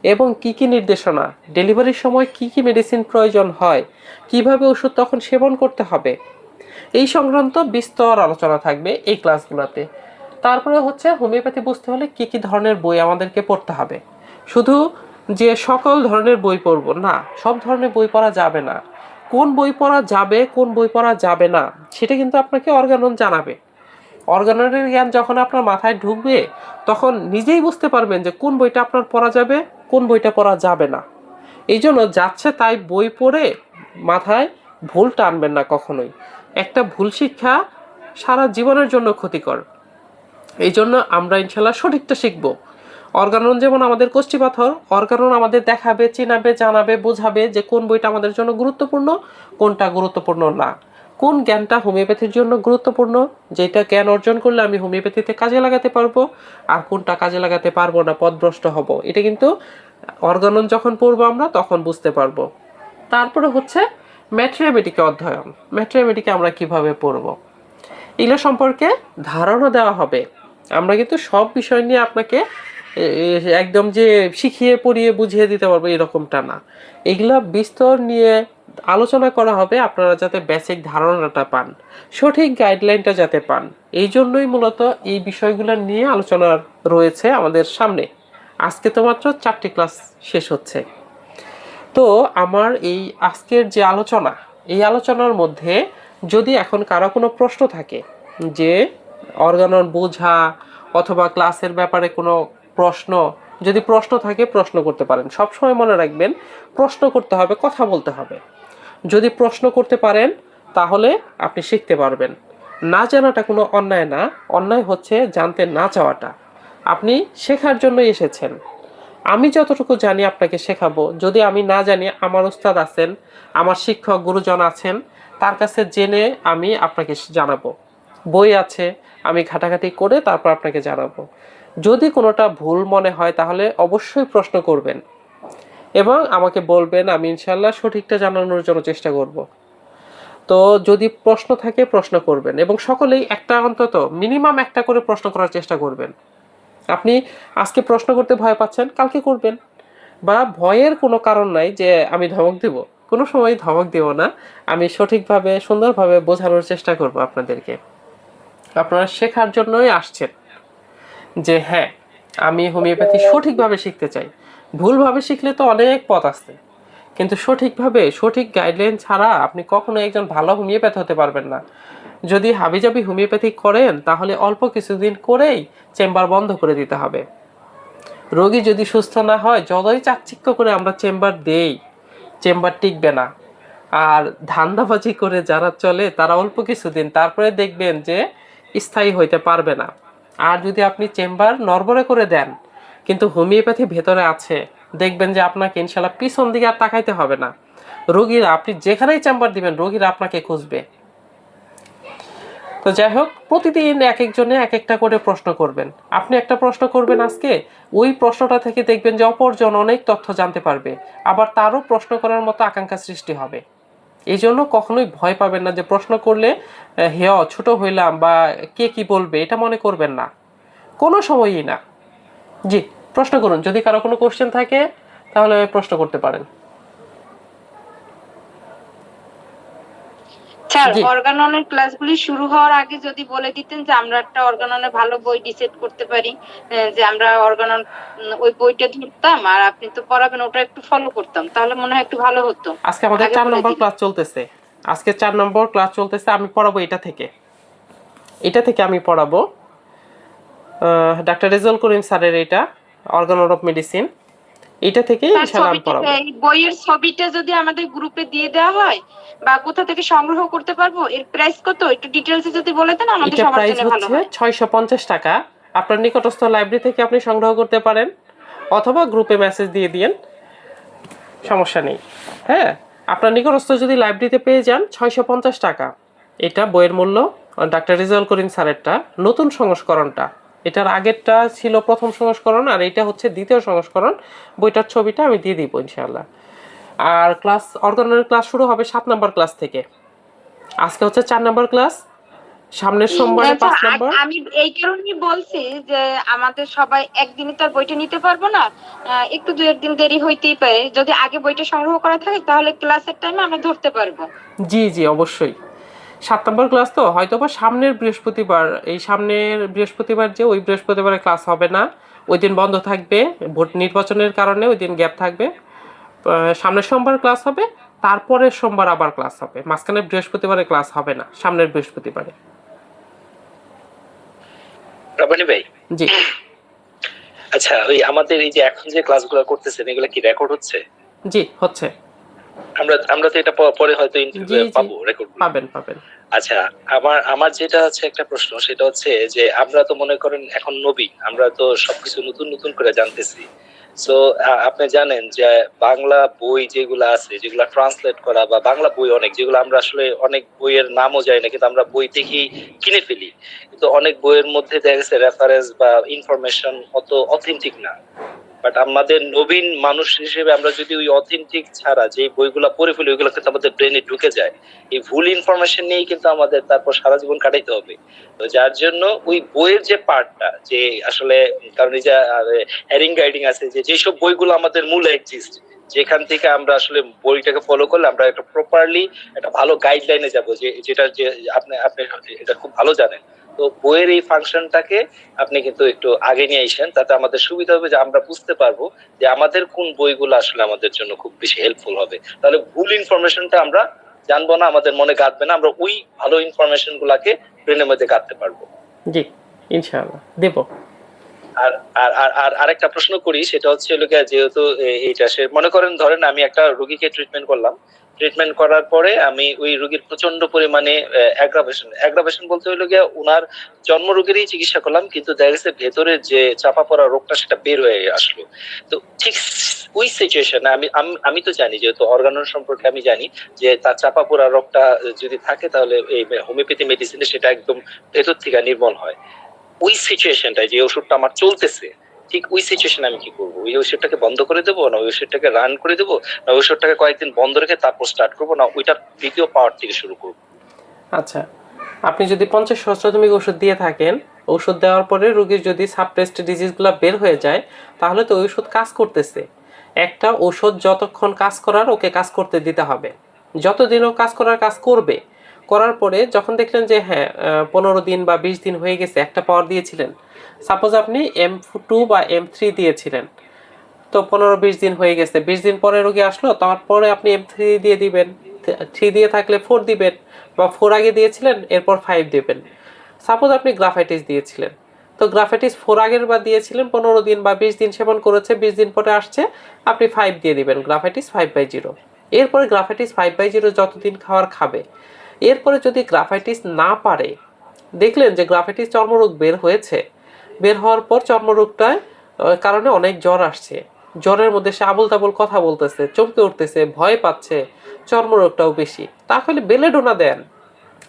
এবং কি কি নির্দেশনা, ডেলিভারির সময় কি কি মেডিসিন প্রয়োজন হয়, কিভাবে ওষুধ তখন সেবন করতে হবে, এই সংক্রান্ত বিস্তর আলোচনা থাকবে এই ক্লাসগুলোতে। তারপরে হচ্ছে হোমিওপ্যাথি বুঝতে হলে কি কি ধরনের বই আমাদেরকে পড়তে হবে। শুধু যে সকল ধরনের বই পড়বো না, সব ধরনের বই পড়া যাবে না। কোন বই পড়া যাবে, কোন বই পড়া যাবে না, সেটা কিন্তু আপনাকে অর্গানন জানাবে। অর্গাননের জ্ঞান যখন আপনার মাথায় ঢুকবে, তখন নিজেই বুঝতে পারবেন যে কোন বইটা আপনার পড়া যাবে, কোন বইটা পড়া যাবে না। এই জন্য যাচ্ছে তাই বই পড়ে মাথায় ভুল টানবেন না কখনোই। একটা ভুল শিক্ষা সারা জীবনের জন্য ক্ষতিকর। এই জন্য আমরা ইনশাল্লাহ সঠিকটা শিখবো। অর্গানন যেমন আমাদের কষ্টি পাথর, অর্গানন আমাদের দেখাবে, চেনাবে, জানাবে, বোঝাবে যে কোন বইটা আমাদের জন্য গুরুত্বপূর্ণ, কোনটা গুরুত্বপূর্ণ না, কোন জ্ঞানটা হোমিওপ্যাথির জন্য গুরুত্বপূর্ণ, যেটা জ্ঞান অর্জন করলে আমি হোমিওপ্যাথিতে কাজে লাগাতে পারবো, আর কোনটা কাজে লাগাতে পারবো না, পথভ্রষ্ট হব, এটা কিন্তু অর্গানন যখন পড়বো আমরা তখন বুঝতে পারবো। তারপরে হচ্ছে ম্যাট্রিয়ামেটিকে অধ্যয়ন। ম্যাট্রিয়ামেটিকে আমরা কিভাবে পড়বো এগুলো সম্পর্কে ধারণা দেওয়া হবে। আমরা কিন্তু সব বিষয় নিয়ে আপনাকে একদম যে শিখিয়ে পড়িয়ে বুঝিয়ে দিতে পারবো এরকমটা না। এগুলা বিস্তর নিয়ে আলোচনা করা হবে, আপনারা যাতে বেসিক ধারণাটা পান, সঠিক গাইডলাইনটা যাতে পান। এই জন্যই মূলত এই বিষয়গুলো নিয়ে আলোচনা রয়েছে আমাদের সামনে। আজকে তো মাত্র 4টি ক্লাস শেষ হচ্ছে। তো আমার এই আজকের যে আলোচনা, এই আলোচনার মধ্যে যদি এখন কারো কোনো প্রশ্ন থাকে যে অর্গানন বোঝা অথবা ক্লাসের ব্যাপারে কোনো প্রশ্ন, যদি প্রশ্ন থাকে প্রশ্ন করতে পারেন। সবসময় মনে রাখবেন প্রশ্ন করতে হবে, কথা বলতে হবে। যদি প্রশ্ন করতে পারেন তাহলে আপনি শিখতে পারবেন। না জানাটা কোনো অন্যায় না, অন্যায় হচ্ছে জানতে না চাওয়াটা। আপনি শেখার জন্য এসেছেন, আমি যতটুকু জানি আপনাকে শেখাবো। যদি আমি না জানি, আমার উস্তাদ আছেন, আমার শিক্ষক গুরুজন আছেন, তার কাছে জেনে আমি আপনাকে জানাবো। বই আছে, আমি ঘাটাঘাটি করে তারপর আপনাকে জানাবো। যদি কোনোটা ভুল মনে হয় তাহলে অবশ্যই প্রশ্ন করবেন এবং আমাকে বলবেন, আমি ইনশাল্লাহ সঠিকটা জানানোর জন্য চেষ্টা করব। তো যদি প্রশ্ন থাকে প্রশ্ন করবেন এবং সকলেই একটা অন্তত মিনিমাম একটা করে প্রশ্ন করার চেষ্টা করবেন। আপনি আজকে প্রশ্ন করতে ভয় পাচ্ছেন, কালকে করবেন। বা ভয়ের কোনো কারণ নাই যে আমি ধমক দেব, কোনো সময় ধমক দেব না। আমি সঠিকভাবে সুন্দরভাবে বোঝানোর চেষ্টা করব আপনাদেরকে। আপনারা শেখার জন্যই আসছেন যে হ্যাঁ আমি হোমিওপ্যাথি সঠিকভাবে শিখতে চাই। ভুলভাবে শিখলে তো অনেক পথ আছে, কিন্তু সঠিকভাবে সঠিক গাইডলাইন ছাড়া আপনি কখনো একজন ভালো হোমিওপ্যাথ হতে পারবেন না। যদি হাবিজাবি হোমিওপ্যাথি করেন তাহলে অল্প কিছুদিন করেই চেম্বার বন্ধ করে দিতে হবে। রোগী যদি সুস্থ না হয়, যতই চাকচিক্য করে আমরা চেম্বার দেই, চেম্বার টিকবে না। আর ধান্দাবাজি করে যারা চলে তারা অল্প কিছুদিন, তারপরে দেখবেন যে স্থায়ী হইতে পারবে না। আর যদি আপনি চেম্বার নড়বড়ে করে দেন কিন্তু হোমিওপ্যাথি ভেতরে আছে, দেখবেন যে আপনাকে ইনশাল্লাহ পিছন দিকে আর তাকাইতে হবে না। রোগীরা, আপনি যেখানেই চেম্বার দিবেন রোগীরা আপনাকে খুঁজবে। তো যাই হোক, প্রতিদিন এক একজনে এক একটা করে প্রশ্ন করবেন। আপনি একটা প্রশ্ন করবেন আজকে, ওই প্রশ্নটা থেকে দেখবেন যে অপরজন অনেক তথ্য জানতে পারবে, আবার তারও প্রশ্ন করার মতো আকাঙ্ক্ষা সৃষ্টি হবে। এই জন্য কখনোই ভয় পাবেন না যে প্রশ্ন করলে হেয় ছোট হইলাম বা কে কি বলবে, এটা মনে করবেন না, কোনো সময়ই না। জি, প্রশ্ন করুন। যদি কারো কোনো কোশ্চেন থাকে তাহলে প্রশ্ন করতে পারেন। স্যার, অর্গাননের ক্লাসগুলি শুরু হওয়ার আগে যদি বলে দিতেন যে আমরা একটা অর্গাননে ভালো বই ডিসাইড করতে পারি, যে আমরা অর্গানন ওই বইটা ধরতাম আর আপনি তো পড়াবেন, ওটা একটু ফলো করতাম, তাহলে মনে হয় একটু ভালো হতো। আজকে আমাদের 4 নম্বর ক্লাস চলতেছে, আজকে 4 নম্বর ক্লাস চলতেছে। আমি পড়াবো এটা থেকে আমি পড়াবো ডাক্তার রেজাউল করিম স্যারের এটা অর্গানন অফ মেডিসিন, এটা থেকে ইনশাআল্লাহ আমি পড়াবো। এই বইয়ের ছবিটা যদি আমাদের গ্রুপে দিয়ে দেওয়া হয় বা কোথা থেকে সংগ্রহ করতে পারবো, এর প্রাইস কত একটু ডিটেইলসে যদি বলে দেন আমাদের সবার জন্য ভালো হয়। 650 টাকা। আপনার নিকটস্থ লাইব্রেরি থেকে আপনি সংগ্রহ করতে পারেন অথবা গ্রুপে মেসেজ দিয়ে দিন, সমস্যা নেই। হ্যাঁ, আপনার নিকটস্থ যদি লাইব্রেরিতে পেয়ে যান 650 টাকা। এটা বইয়ের মূল্য। ডাক্তার রেজাউল করিম স্যারেরটা নতুন সংস্করণটা, এটার আগেরটা ছিল প্রথম সংস্করণ আর এটা হচ্ছে দ্বিতীয় সংস্করণ। বইটার ছবিটা আমি দিয়ে দিব ইনশাআল্লাহ। আর ক্লাস অর্গাননের ক্লাস শুরু হবে 7 নম্বর ক্লাস থেকে। আজকে হচ্ছে 4 নম্বর ক্লাস, সামনের সোমবারে 5 নম্বর। আমি এই কারণেই বলছি যে আমাদের সবাই একদিনে তো আর বইটা নিতে পারবো না, একটু 2-1 দিন দেরি হইতেই পারে। যদি আগে বইটা সংগ্রহ করা থাকে তাহলে ক্লাসের টাইমে আমরা ধরতে পারবো। জি জি, অবশ্যই। 7 নম্বর ক্লাস তো হয়তোবা সামনের বৃহস্পতিবার, এই সামনের বৃহস্পতিবার যে ওই বৃহস্পতিবারে ক্লাস হবে না, ওই দিন বন্ধ থাকবে, ভোট নির্বাচনের কারণে ওই দিন গ্যাপ থাকবে। সামনের সোমবার ক্লাস হবে, তারপরের সোমবার আবার ক্লাস হবে, মাঝখানে বৃহস্পতিবারে ক্লাস হবে না, সামনের বৃহস্পতিবারে। রবানী ভাই, জি। আচ্ছা, ওই আমাদের এই যে এখন যে ক্লাসগুলো করতেছেন এগুলো কি রেকর্ড হচ্ছে? জি, হচ্ছে। আমরা তো এটা পরে হয়তো পাবো, রেকর্ড পাবেন। আচ্ছা, আমার যেটা হচ্ছে একটা প্রশ্ন, সেটা হচ্ছে যে আমরা তো মনে করেন এখন নবীন, আমরা তো সবকিছু নতুন নতুন করে জানতেছি। সো আপনি জানেন যে বাংলা বই যেগুলো আছে, যেগুলো ট্রান্সলেট করা, বা বাংলা বই অনেক, যেগুলো আমরা আসলে অনেক বইয়ের নামও জানি না, কিন্তু আমরা বই দেখি কিনে ফেলি, কিন্তু অনেক বইয়ের মধ্যে দেখা গেছে রেফারেন্স বা ইনফরমেশন অত অথেন্টিক না। বাট আমাদের নবীন মানুষ হিসেবে আমরা যদি ওই অথেন্টিক ছাড়া যে বইগুলা পড়ে ফেলি, ওইগুলো কিন্তু আমাদের ব্রেনে ঢুকে যায়। এই ভুল ইনফরমেশন নিয়েই কিন্তু আমাদের তারপর সারা জীবন কাটাইতে হবে। তো যার জন্য ওই বইয়ের যে পার্টটা, যে আসলে, কারণ এই যে হেডিং গাইডিং আছে, যে যেসব বইগুলো আমাদের মূল এক্সিস্ট, যেখান থেকে আমরা আসলে বইটাকে ফলো করলে আমরা একটা প্রপারলি একটা ভালো গাইডলাইনে যাব, যে যেটা যে আপনি আপনি এটা খুব ভালো জানেন। তো বইয়ের এই ফাংশনটাকে আপনি কিন্তু একটু আগে নিয়ে আসেন, তাতে আমাদের সুবিধা হবে, যে আমরা বুঝতে পারবো যে আমাদের কোন বইগুলো আসলে আমাদের জন্য খুব বেশি হেল্পফুল হবে। তাহলে ভুল ইনফরমেশনটা আমরা জানবো না, আমাদের মনে গাঁথবে না, আমরা ওই ভালো ইনফরমেশন গুলাকে ব্রেনের মধ্যে গাঁথতে পারবো। জি, ইনশাআল্লাহ দেব। আর আর আর আর আরেকটা প্রশ্ন করি, সেটা হচ্ছে যেহেতু এইটা সে মনে করেন, ধরেন আমি একটা রোগীকে ট্রিটমেন্ট করলাম, ট্রিটমেন্ট করার পরে আমি ওই রোগীর প্রচন্ড পরিমাণে অ্যাগ্রাভেশন বলতে হলো গিয়ে ওনার জন্ম রোগেরই চিকিৎসা করলাম, কিন্তু দেখা গেছে ভেতরে যে চাপা পড়া রোগটা সেটা বের হয়ে আসলো। তো ঠিক ওই সিচুয়েশনে আমি আমি আমি তো জানি, যেহেতু অর্গানন সম্পর্কে আমি জানি, যে তার চাপা পড়া রোগটা যদি থাকে তাহলে এই হোমিওপ্যাথি মেডিসিনে সেটা একদম ভেতর থেকে নির্মূল হয়। ওই সিচুয়েশনটায় যে ওষুধটা আমার চলতেছে, ঠিক ওই সিচুয়েশনে আমি কি করবো? ওই ওষুধটাকে বন্ধ করে দেবো, না ওই ওষুধটাকে রান করে দেবো, না ওই ওষুধটাকে কয়েকদিন বন্ধ রেখে তারপর স্টার্ট করবো, না ওইটার দ্বিতীয় পাওয়ার থেকে শুরু করবো? আচ্ছা, আপনি যদি 50 সহস্রাধিক ওষুধ দিয়ে থাকেন, ওষুধ দেওয়ার পরে রোগীর যদি সাপ্রেসড ডিজিজগুলো বের হয়ে যায়, তাহলে তো ওই ওষুধ কাজ করতেছে। একটা ওষুধ যতক্ষণ কাজ করার ওকে কাজ করতে দিতে হবে, যতদিনও কাজ করার কাজ করবে। করার পরে যখন দেখলেন যে হ্যাঁ 15 দিন বা 20 দিন হয়ে গেছে, একটা পাওয়ার দিয়েছিলেন, সাপোজ আপনি M2 বা M3 দিয়েছিলেন, তো 15-20 দিন হয়ে গেছে, 20 দিন পরে রোগী আসলো, তারপরে আপনি M3 দিয়ে দিবেন, 3 দিয়ে থাকলে 4 দিবেন, বা 4 আগে দিয়েছিলেন এরপর 5 দিবেন। সাপোজ আপনি গ্রাফাইটিস দিয়েছিলেন, তো গ্রাফাইটিস 4 আগের বার দিয়েছিলেন, 15 দিন বা 20 দিন সেবন করেছে, 20 দিন পরে আসছে, আপনি 5 দিয়ে দিবেন, গ্রাফাইটিস 5/0। এরপরে গ্রাফাইটিস 5/0 যতদিন খাওয়ার খাবে। এরপরে যদি গ্রাফাইটিস না পারে, দেখলেন যে গ্রাফাইটিস চর্মরোগ বের হয়েছে, বের হওয়ার পর চর্মরোগটায় কারণে অনেক জ্বর আসছে, জ্বরের মধ্যে সে আবল তাবল কথা বলতেছে, চমকে উঠতেছে, ভয় পাচ্ছে, চর্মরোগটাও বেশি, তাহলে বেলেডোনা দেন,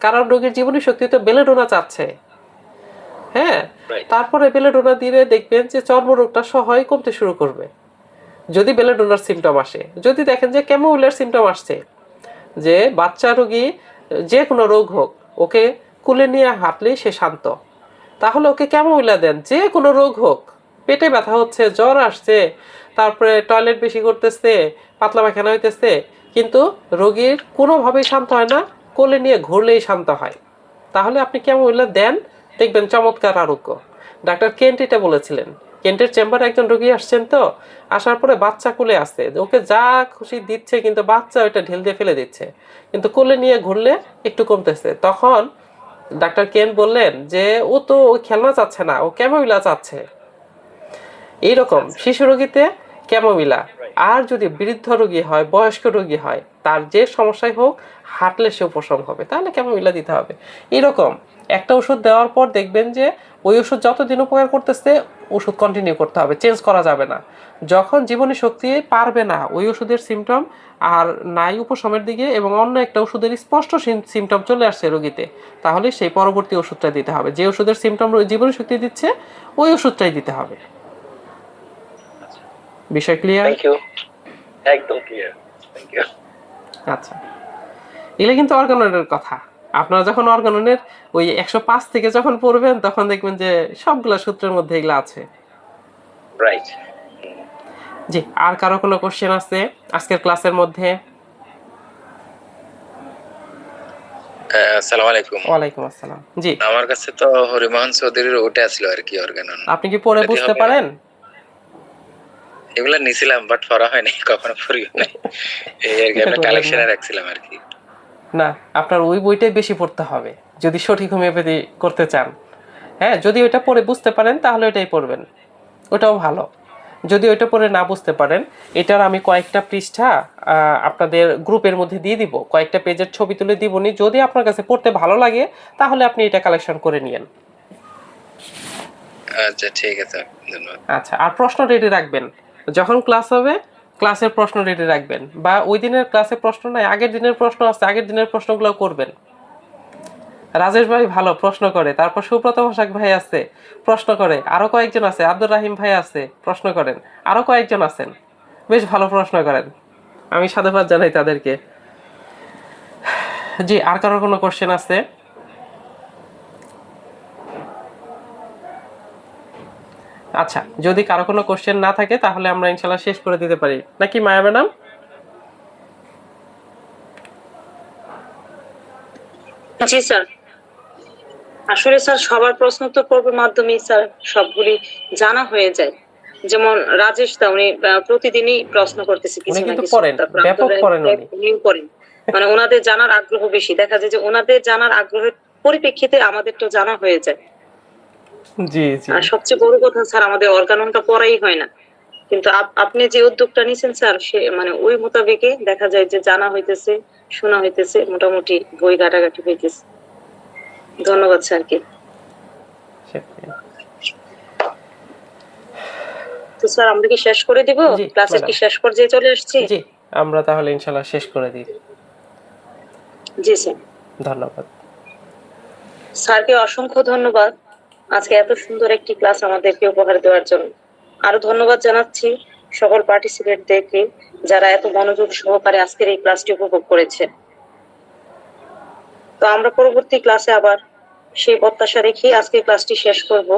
কারণ রোগীর জীবনী শক্তি তো বেলেডোনা চাচ্ছে। হ্যাঁ, তারপরে বেলেডোনা দিলে দেখবেন যে চর্মরোগটা সহজেই কমতে শুরু করবে, যদি বেলেডোনার সিমটম আসে। যদি দেখেন যে ক্যামোউইলের সিমটম আসছে, যে বাচ্চা রোগী যে কোনো রোগ হোক, ওকে কুলে নিয়ে হাঁটলেই সে শান্ত, তাহলে ওকে ক্যামোমিলা দেন। যে কোনো রোগ হোক, পেটে ব্যথা হচ্ছে, জ্বর আসছে, তারপরে টয়লেট বেশি করতেছে, পাতলা পায়খানা হইতেছে, কিন্তু রোগীর কোনোভাবেই শান্ত হয় না, কোলে নিয়ে ঘুরলেই শান্ত হয়, তাহলে আপনি ক্যামোমিলা দেন, দেখবেন চমৎকার আরোগ্য। ডাক্তার কেন্ট এটা বলেছিলেন। কেন্টের চেম্বারে একজন রোগী আসছেন, তো আসার পরে বাচ্চা কোলে আসছে, ওকে যা খুশি দিচ্ছে, কিন্তু বাচ্চা ওইটা ঢিল দিয়ে ফেলে দিচ্ছে, কিন্তু কোলে নিয়ে ঘুরলে একটু কমতেছে। তখন ডাক্তার কেন বললেন যে ও তো ওই খেলনা চাচ্ছে না, ও ক্যামোমিলা চাচ্ছে। এইরকম শিশু রোগীতে ক্যামোমিলা, আর যদি বৃদ্ধ রোগী হয়, বয়স্ক রোগী হয়, তার যে সমস্যাই হোক, হাঁটলে সে উপশম হবে, তাহলে ক্যামোমিলা দিতে হবে। এরকম একটা ওষুধ দেওয়ার পর দেখবেন যে ওই ওষুধ যতদিন উপকার করতেছে, ওষুধ কন্টিনিউ করতে হবে, চেঞ্জ করা যাবে না। যখন জীবনী শক্তি পারবে না, ওই ওষুধের সিমটম আর নাই উপশমের দিকে, এবং অন্য একটা ওষুধের স্পষ্ট সিমটম চলে আসছে রোগীতে, তাহলে সেই পরবর্তী ওষুধটা দিতে হবে। যে ওষুধের সিমটম জীবনী শক্তি দিচ্ছে, ওই ওষুধটাই দিতে হবে। বিষয় ক্লিয়ার? থ্যাংক ইউ, একদম ক্লিয়ার, থ্যাংক ইউ। আচ্ছা, এগুলো কিন্তু অর্গাননের কথা। আপনারা যখন অর্গাননের ওই 105 থেকে যখন পড়বেন, তখন দেখবেন যে সবগুলা সূত্রের মধ্যে এগুলো আছে। রাইট। জি, আর কারো কোনো কোশ্চেন আছে আজকের ক্লাসের মধ্যে? আসসালামু আলাইকুম। ওয়ালাইকুম আসসালাম। জি, আমার কাছে তো হরিমোহন চৌধুরীর ওটা ছিল আর কি, অর্গানন। আপনি কি পড়ে বুঝতে পারেন? এগুলা নিছিলাম, বাট পড়া হয়নি, কখনো পড়িও নাই। এই আর কি, একটা কালেকশনে রাখছিলাম আর কি। না, আপনার ওই বইটাই বেশি পড়তে হবে যদি সঠিক হোমিওপ্যাথি করতে চান। হ্যাঁ, যদি ওইটা পড়ে বুঝতে পারেন তাহলে ওইটাই পড়বেন, ওটাও ভালো। যদি ওইটা পড়ে না বুঝতে পারেন, এটার আমি কয়েকটা পৃষ্ঠা আপনাদের গ্রুপের মধ্যে দিয়ে দিব, কয়েকটা পেজের ছবি তুলে দিবনি। যদি আপনার কাছে পড়তে ভালো লাগে, তাহলে আপনি এটা কালেকশন করে নিয়েন। আচ্ছা, ঠিক আছে, ধন্যবাদ। আচ্ছা, আর প্রশ্ন রেডি রাখবেন, যখন ক্লাস হবে ক্লাসের প্রশ্ন রেডি রাখবেন, বা ওই দিনের ক্লাসে প্রশ্ন নাই, আগের দিনের প্রশ্ন আছে, আগের দিনের প্রশ্নগুলো করবেন। রাজেশ ভাই ভালো প্রশ্ন করে, তারপর সুব্রত পোশাক ভাই আছে প্রশ্ন করে, আরো কয়েকজন আছে, আব্দুর রাহিম ভাই আছে প্রশ্ন করেন, আরো কয়েকজন আছেন বেশ ভালো প্রশ্ন করেন, আমি সাধুবাদ জানাই তাদেরকে। জি, আর কারো কোনো কোশ্চেন আছে? আচ্ছা, যদি কারো কোনো কোশ্চেন না থাকে তাহলে আমরা ইনশাল্লাহ শেষ করে দিতে পারি নাকি মায়া ম্যাডাম? জি স্যার, আসলে স্যার সবার প্রশ্নোত্তর পর্বের মাধ্যমে স্যার সবগুলি জানা হয়ে যায়। যেমন রাজেশ দা উনি প্রতিদিনই প্রশ্ন করতেছে উনি কিছু না কিন্তু কিছু, পড়েন, তারপর ব্যাপক পড়েন উনি। উনিও পড়েন, মানে ওনাদের জানার আগ্রহ বেশি, দেখা যায় যে ওনাদের জানার আগ্রহের পরিপ্রেক্ষিতে আমাদের তো জানা হয়ে যায়। জি জি, আর সবচেয়ে বড় কথা স্যার, আমাদের অর্গাননটা পড়াই হয় না, কিন্তু আপনি যে উদ্যোগটা নিয়েছেন স্যার, সে মানে ওই মোতাবেকে দেখা যায় যে জানা হইতেছে, শোনা হইতেছে, মোটামুটি বই ঘাটাঘাটি হইতেছে। ধন্যবাদ স্যারকে। তো স্যার আমরা কি শেষ করে দিব? জি, ক্লাসের কি ম্যাডাম। শেষ পর্যায়ে চলে আসছি? জি, আমরা তাহলে ইনশাল্লাহ শেষ করে দিই। জি স্যার। ধন্যবাদ স্যারকে অসংখ্য ধন্যবাদ আজকে এত সুন্দর একটি ক্লাস আমাদেরকে উপহার দেওয়ার জন্য। আরো ধন্যবাদ জানাচ্ছি সকল পার্টিসিপেন্টদেরকে যারা এত মনোযোগ সহকারে আজকের এই ক্লাসটি উপভোগ করেছে। তো আমরা পরবর্তী ক্লাসে আবার সেই প্রত্যাশা রেখে আজকে ক্লাসটি শেষ করব।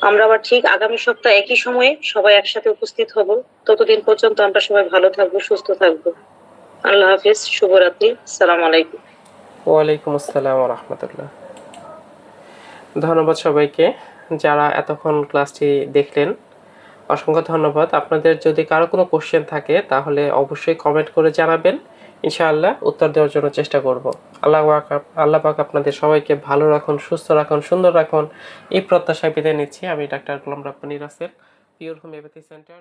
আমরা আবার ঠিক আগামী সপ্তাহ একই সময়ে সবাই একসাথে উপস্থিত হব। ততদিন পর্যন্ত আমরা সবাই ভালো থাকবো, সুস্থ থাকবো। আল্লাহ হাফিজ, শুভরাত্রি, আসসালামু আলাইকুম। ওয়ালাইকুম আসসালাম ওয়া রাহমাতুল্লাহ। ধন্যবাদ সবাইকে যারা এতক্ষণ ক্লাসটি দেখলেন, অসংখ্য ধন্যবাদ। আপনাদের যদি কারো কোনো কোশ্চেন থাকে তাহলে অবশ্যই কমেন্ট করে জানাবেন, ইনশাআল্লাহ উত্তর দেওয়ার জন্য চেষ্টা করব। আল্লাহ পাক আপনাদের সবাইকে ভালো রাখুন, সুস্থ রাখুন, সুন্দর রাখুন, এই প্রত্যাশায় বিদায় নিচ্ছি। আমি doctor Golam Rabbani Rasel, pure homeopathy centre.